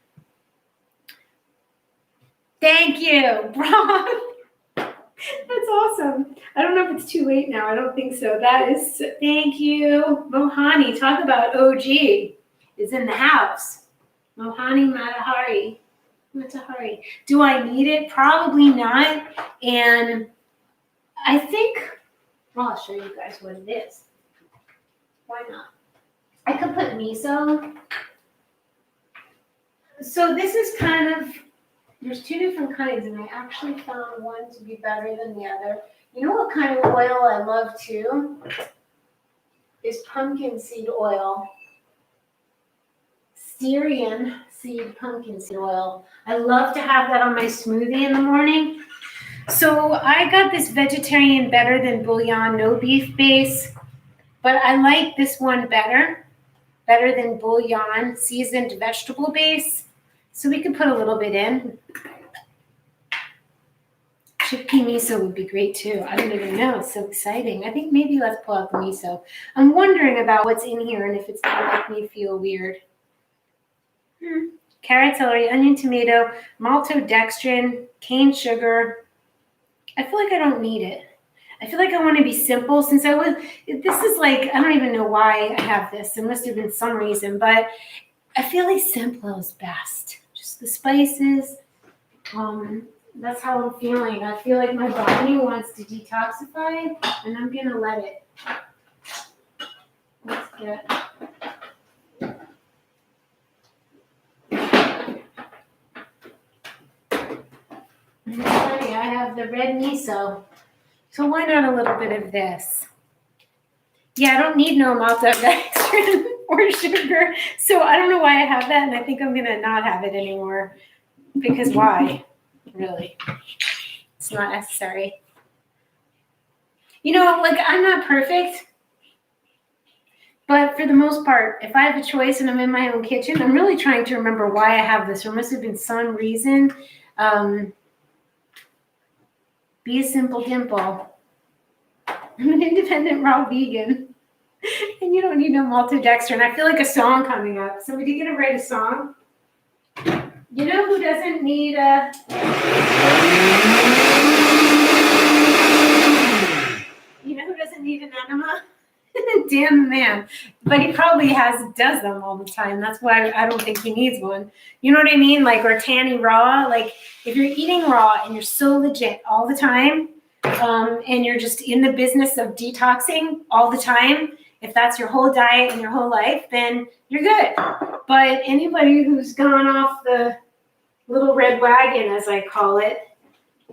Thank you, Brock. That's awesome. I don't know if it's too late now. I don't think so. Thank you. Mohani, talk about OG, is in the house. Mohani Matahari. Do I need it? Probably not. And I think, well, I'll show you guys what it is. Why not? I could put miso. So this is kind of There's two different kinds, and I actually found one to be better than the other. You know what kind of oil I love too? Is pumpkin seed oil. Styrian seed pumpkin seed oil. I love to have that on my smoothie in the morning. So I got this vegetarian better than bouillon, no beef base, but I like this one better than bouillon, seasoned vegetable base. So we could put a little bit in. Chickpea miso would be great too. I don't even know. It's so exciting. I think maybe let's pull out the miso. I'm wondering about what's in here and if it's going to make me feel weird. Carrot, celery, onion, tomato, maltodextrin, cane sugar. I feel like I don't need it. I feel like I want to be simple since this is like, I don't even know why I have this. There must have been some reason, but I feel like simple is best. Just the spices. That's how I'm feeling. I feel like my body wants to detoxify, and I'm going to let it. Let's get... I have the red miso. So why not a little bit of this? Yeah, I don't need no maltodextrin or sugar. So I don't know why I have that, and I think I'm going to not have it anymore. Because why? Really? It's not necessary. You know, like, I'm not perfect. But for the most part, if I have a choice and I'm in my own kitchen, I'm really trying to remember why I have this. There must have been some reason. Be a simple dimple. I'm an independent raw vegan. And you don't need no maltodextrin. I feel like a song coming up. Somebody gonna write a song? You know who doesn't need a... You know who doesn't need an enema? Dan the man. But he probably does them all the time. That's why I don't think he needs one. You know what I mean? Like, or Tanny raw. Like, if you're eating raw and you're so legit all the time, and you're just in the business of detoxing all the time, if that's your whole diet and your whole life, then you're good. But anybody who's gone off the little red wagon, as I call it,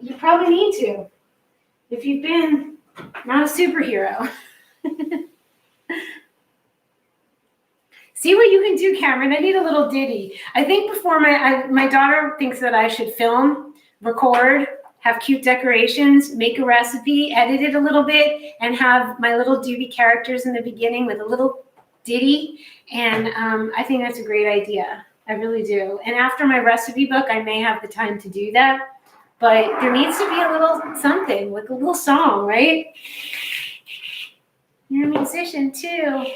you probably need to. If you've been not a superhero. See what you can do, Cameron. I need a little ditty. I think before my daughter thinks that I should film, record, have cute decorations, make a recipe, edit it a little bit, and have my little doobie characters in the beginning with a little ditty. And I think that's a great idea. I really do. And after my recipe book, I may have the time to do that. But there needs to be a little something, like a little song, right? You're a musician too.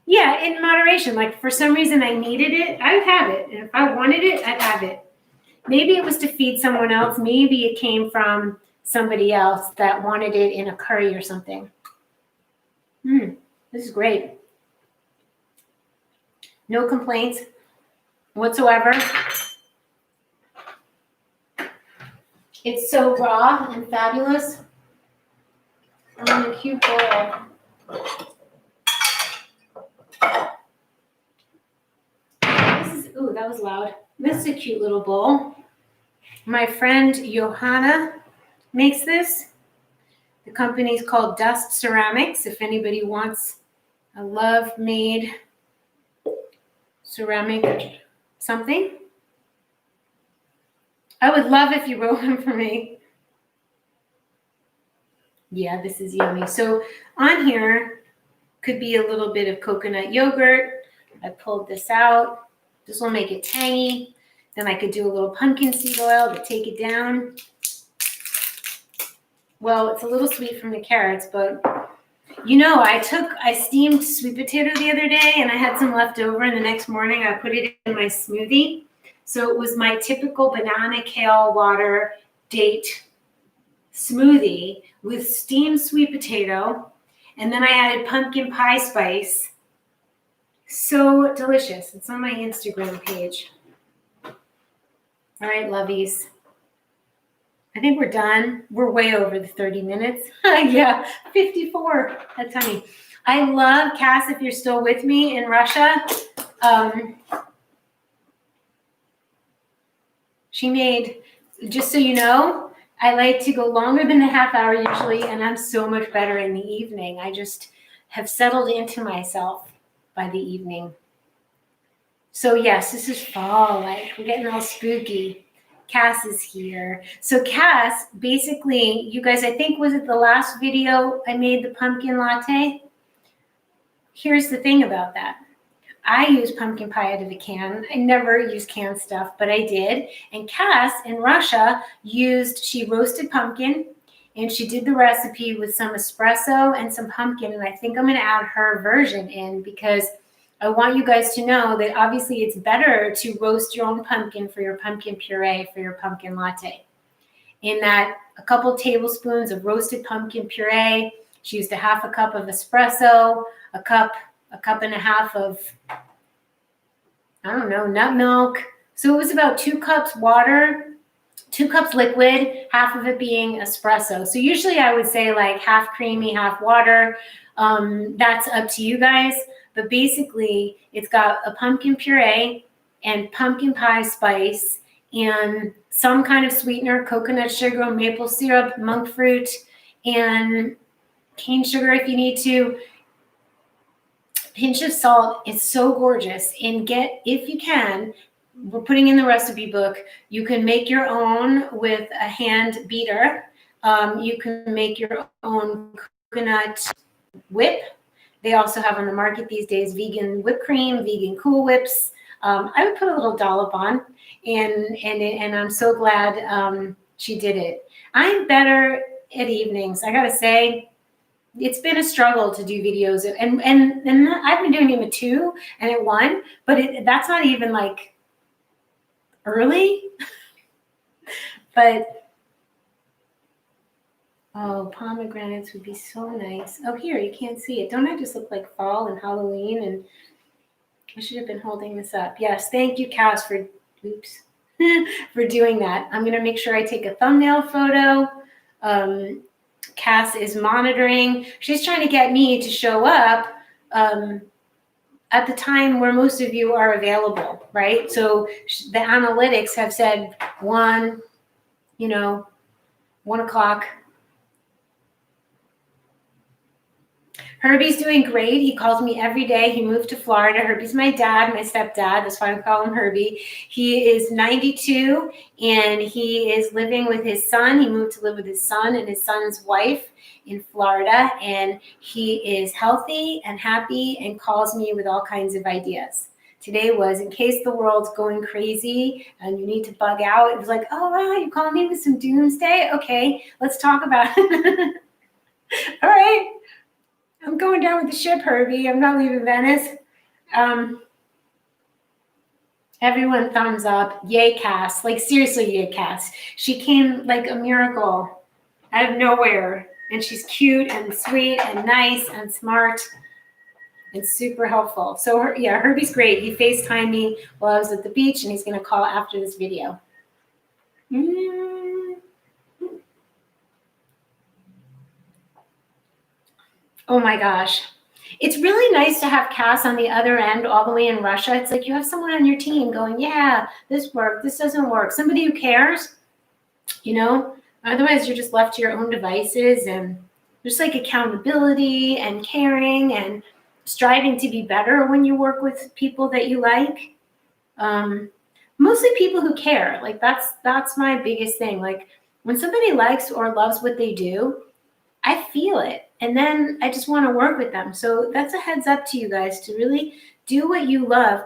Yeah, in moderation. Like, for some reason I needed it, I'd have it. And if I wanted it, I'd have it. Maybe it was to feed someone else. Maybe it came from somebody else that wanted it in a curry or something. This is great. No complaints whatsoever. It's so raw and fabulous. I'm in a cute bowl. Ooh, that was loud. This is a cute little bowl. My friend Johanna makes this. The company's called Dust Ceramics. If anybody wants a love-made ceramic something, I would love if you wrote one for me. Yeah, this is yummy. So on here could be a little bit of coconut yogurt. I pulled this out. This will make it tangy. Then I could do a little pumpkin seed oil to take it down. Well, it's a little sweet from the carrots, but you know, I steamed sweet potato the other day and I had some left over, and the next morning I put it in my smoothie. So it was my typical banana, kale, water, date smoothie with steamed sweet potato. And then I added pumpkin pie spice. So delicious. It's on my Instagram page. All right, lovies. I think we're done. We're way over the 30 minutes. Yeah, 54. That's funny. I love, Cass, if you're still with me in Russia. She made, just so you know, I like to go longer than a half hour usually, and I'm so much better in the evening. I just have settled into myself by the evening. So yes, this is fall, like we're getting all spooky. Cass is here. So Cass, basically, you guys, I think, was it the last video I made the pumpkin latte? Here's the thing about that. I use pumpkin pie out of a can. I never use canned stuff, but I did. And Cass in Russia she roasted pumpkin, and she did the recipe with some espresso and some pumpkin. And I think I'm going to add her version in because I want you guys to know that obviously it's better to roast your own pumpkin for your pumpkin puree, for your pumpkin latte. In that, a couple tablespoons of roasted pumpkin puree. She used a half a cup of espresso, a cup and a half of, I don't know, nut milk. So it was about 2 cups water, 2 cups liquid, half of it being espresso. So usually I would say like half creamy, half water. That's up to you guys. But basically it's got a pumpkin puree and pumpkin pie spice and some kind of sweetener, coconut sugar, maple syrup, monk fruit, and cane sugar if you need to. Pinch of salt. It's so gorgeous. And if you can, we're putting in the recipe book, you can make your own with a hand beater. You can make your own coconut whip. They also have on the market these days vegan whipped cream, vegan Cool Whips. I would put a little dollop on, and I'm so glad she did it. I'm better at evenings. I gotta say, it's been a struggle to do videos, and I've been doing them at 2 and at 1, but that's not even like early. But oh, pomegranates would be so nice. Oh, here, you can't see it. Don't I just look like fall and Halloween? And I should have been holding this up. Yes, thank you, Cass, for for doing that. I'm gonna make sure I take a thumbnail photo. Cass is monitoring. She's trying to get me to show up at the time where most of you are available, right? So the analytics have said 1 o'clock. Herbie's doing great. He calls me every day. He moved to Florida. Herbie's my dad, my stepdad. That's why I call him Herbie. He is 92, and he is living with his son. He moved to live with his son and his son's wife in Florida, and he is healthy and happy and calls me with all kinds of ideas. Today was, in case the world's going crazy and you need to bug out, it was like, oh, wow, you calling me with some doomsday? Okay, let's talk about it. All right. I'm going down with the ship, Herbie. I'm not leaving Venice. Everyone thumbs up. Yay, Cass. Like, seriously, yay, Cass. She came like a miracle out of nowhere. And she's cute and sweet and nice and smart and super helpful. So, Herbie's great. He FaceTimed me while I was at the beach, and he's going to call after this video. Oh my gosh. It's really nice to have Cass on the other end all the way in Russia. It's like you have someone on your team going, yeah, this worked, this doesn't work. Somebody who cares, otherwise you're just left to your own devices, and there's like accountability and caring and striving to be better when you work with people that you like. Mostly people who care. Like that's my biggest thing. Like when somebody likes or loves what they do, I feel it. And then I just want to work with them. So that's a heads up to you guys to really do what you love,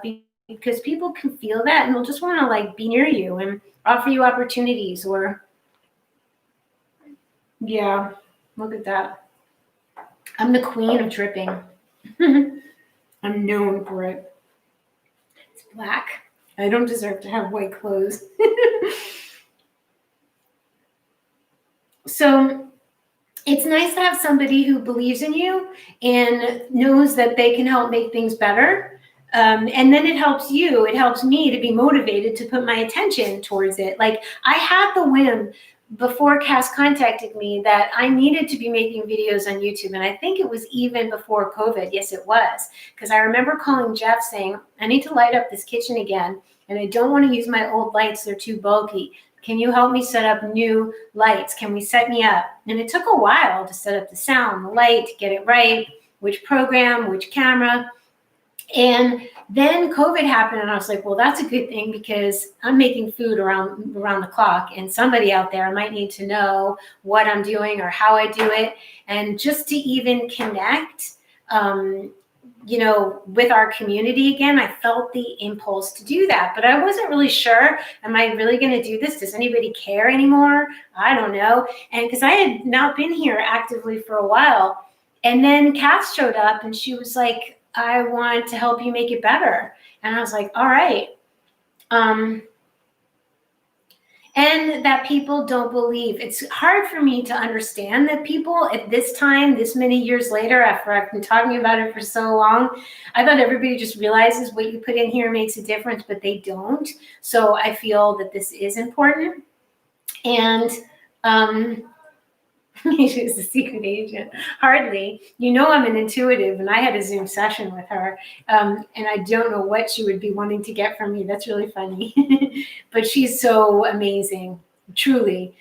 because people can feel that and they'll just want to like be near you and offer you opportunities. Or yeah, look at that. I'm the queen of dripping. I'm known for it. It's black. I don't deserve to have white clothes. So it's nice to have somebody who believes in you and knows that they can help make things better. And then it helps you. It helps me to be motivated to put my attention towards it. Like I had the whim before Cass contacted me that I needed to be making videos on YouTube. And I think it was even before COVID. Yes, it was. Because I remember calling Jeff saying, I need to light up this kitchen again. and I don't want to use my old lights. They're too bulky. Can you help me set up new lights? Can we set me up? And it took a while to set up the sound, the light, to get it right, which program, which camera. And then COVID happened, and I was like, well, that's a good thing, because I'm making food around the clock, and somebody out there might need to know what I'm doing or how I do it. And just to even connect, with our community again, I felt the impulse to do that. But I wasn't really sure, am I really going to do this? Does anybody care anymore? I don't know. And because I had not been here actively for a while. And then Cass showed up, and she was like, I want to help you make it better. And I was like, all right. And that people don't believe. It's hard for me to understand that people at this time, this many years later, after I've been talking about it for so long, I thought everybody just realizes what you put in here makes a difference, but they don't. So I feel that this is important. And she's a secret agent. Hardly. I'm an intuitive, and I had a Zoom session with her, and I don't know what she would be wanting to get from me. That's really funny. But she's so amazing, truly.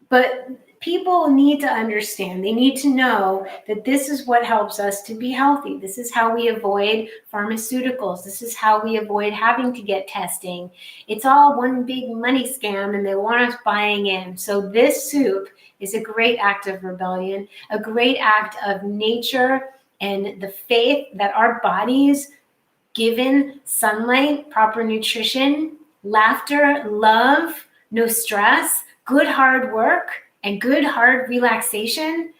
But people need to understand. They need to know that this is what helps us to be healthy. This is how we avoid pharmaceuticals. This is how we avoid having to get testing. It's all one big money scam, and they want us buying in. So this soup is a great act of rebellion, a great act of nature and the faith that our bodies, given sunlight, proper nutrition, laughter, love, no stress, good hard work, and good hard relaxation,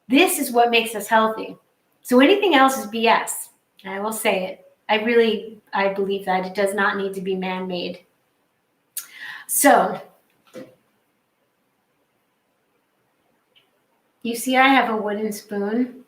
this is what makes us healthy. So anything else is BS. I will say it. I believe that it does not need to be man-made. So you see, I have a wooden spoon.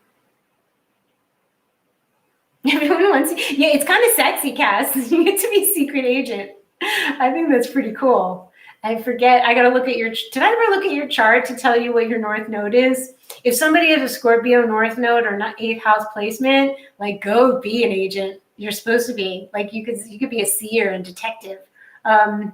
Everyone wants to, yeah, it's kind of sexy, Cass. You get to be secret agent. I think that's pretty cool. I forget, I got to look at did I ever look at your chart to tell you what your North Node is? If somebody has a Scorpio North Node or not 8th house placement, like, go be an agent. You're supposed to be. Like, you could be a seer and detective. I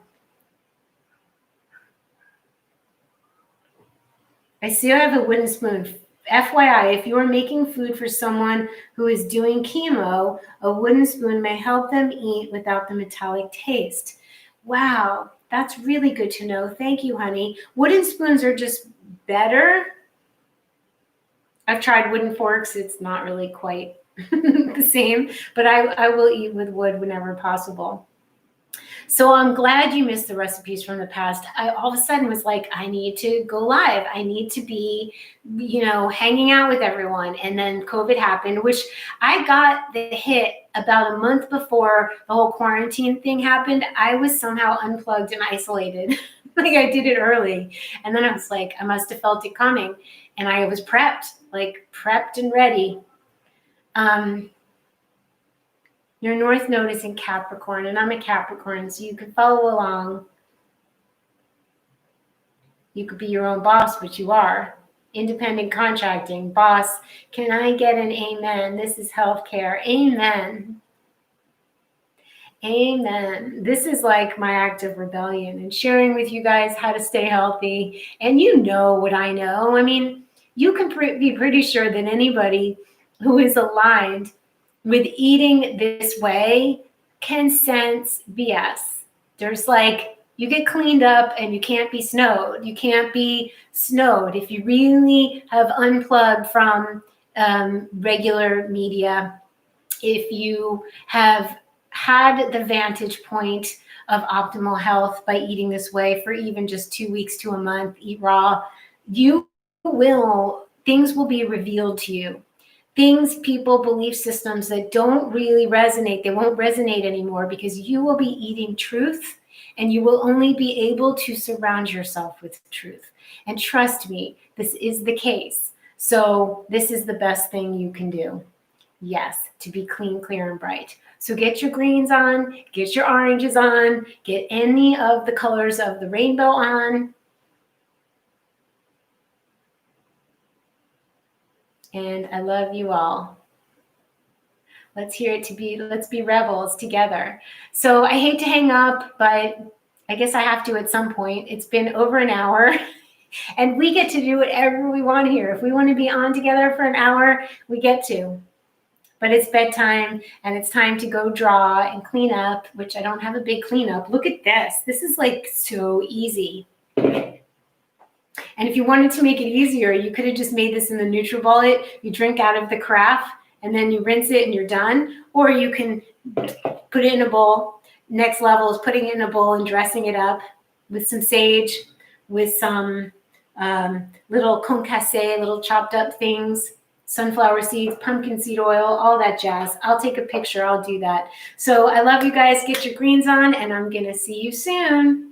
see I have a wooden spoon. FYI, if you are making food for someone who is doing chemo, a wooden spoon may help them eat without the metallic taste. Wow, that's really good to know. Thank you, honey. Wooden spoons are just better. I've tried wooden forks. It's not really quite the same, but I will eat with wood whenever possible. So I'm glad you missed the recipes from the past. I all of a sudden was like, I need to go live. I need to be, hanging out with everyone. And then COVID happened, which I got the hit about a month before the whole quarantine thing happened. I was somehow unplugged and isolated. Like, I did it early. And then I was like, I must have felt it coming. And I was prepped and ready. Your North Node is in Capricorn, and I'm a Capricorn, so you can follow along. You could be your own boss, which you are. Independent contracting, boss. Can I get an amen? This is healthcare. Amen. Amen. This is like my act of rebellion and sharing with you guys how to stay healthy. And you know what I know. I mean, you can be pretty sure that anybody who is aligned with eating this way can sense BS. There's like, you get cleaned up and you can't be snowed. You can't be snowed if you really have unplugged from regular media. If you have had the vantage point of optimal health by eating this way for even just 2 weeks to a month, eat raw, things will be revealed to you. Things, people, belief systems that don't really resonate, they won't resonate anymore, because you will be eating truth, and you will only be able to surround yourself with truth. And trust me, this is the case. So this is the best thing you can do. Yes, to be clean, clear, and bright. So get your greens on, get your oranges on, get any of the colors of the rainbow on. And I love you all. Let's be rebels together. So I hate to hang up, but I guess I have to at some point. It's been over an hour and we get to do whatever we want here. If we want to be on together for an hour, we get to. But it's bedtime and it's time to go draw and clean up, which I don't have a big cleanup. Look at this. This is like so easy. And if you wanted to make it easier, you could have just made this in the NutriBullet. You drink out of the carafe and then you rinse it and you're done. Or you can put it in a bowl. Next level is putting it in a bowl and dressing it up with some sage, with some little concassé, little chopped up things, sunflower seeds, pumpkin seed oil, all that jazz. I'll take a picture. I'll do that. So I love you guys. Get your greens on, and I'm going to see you soon.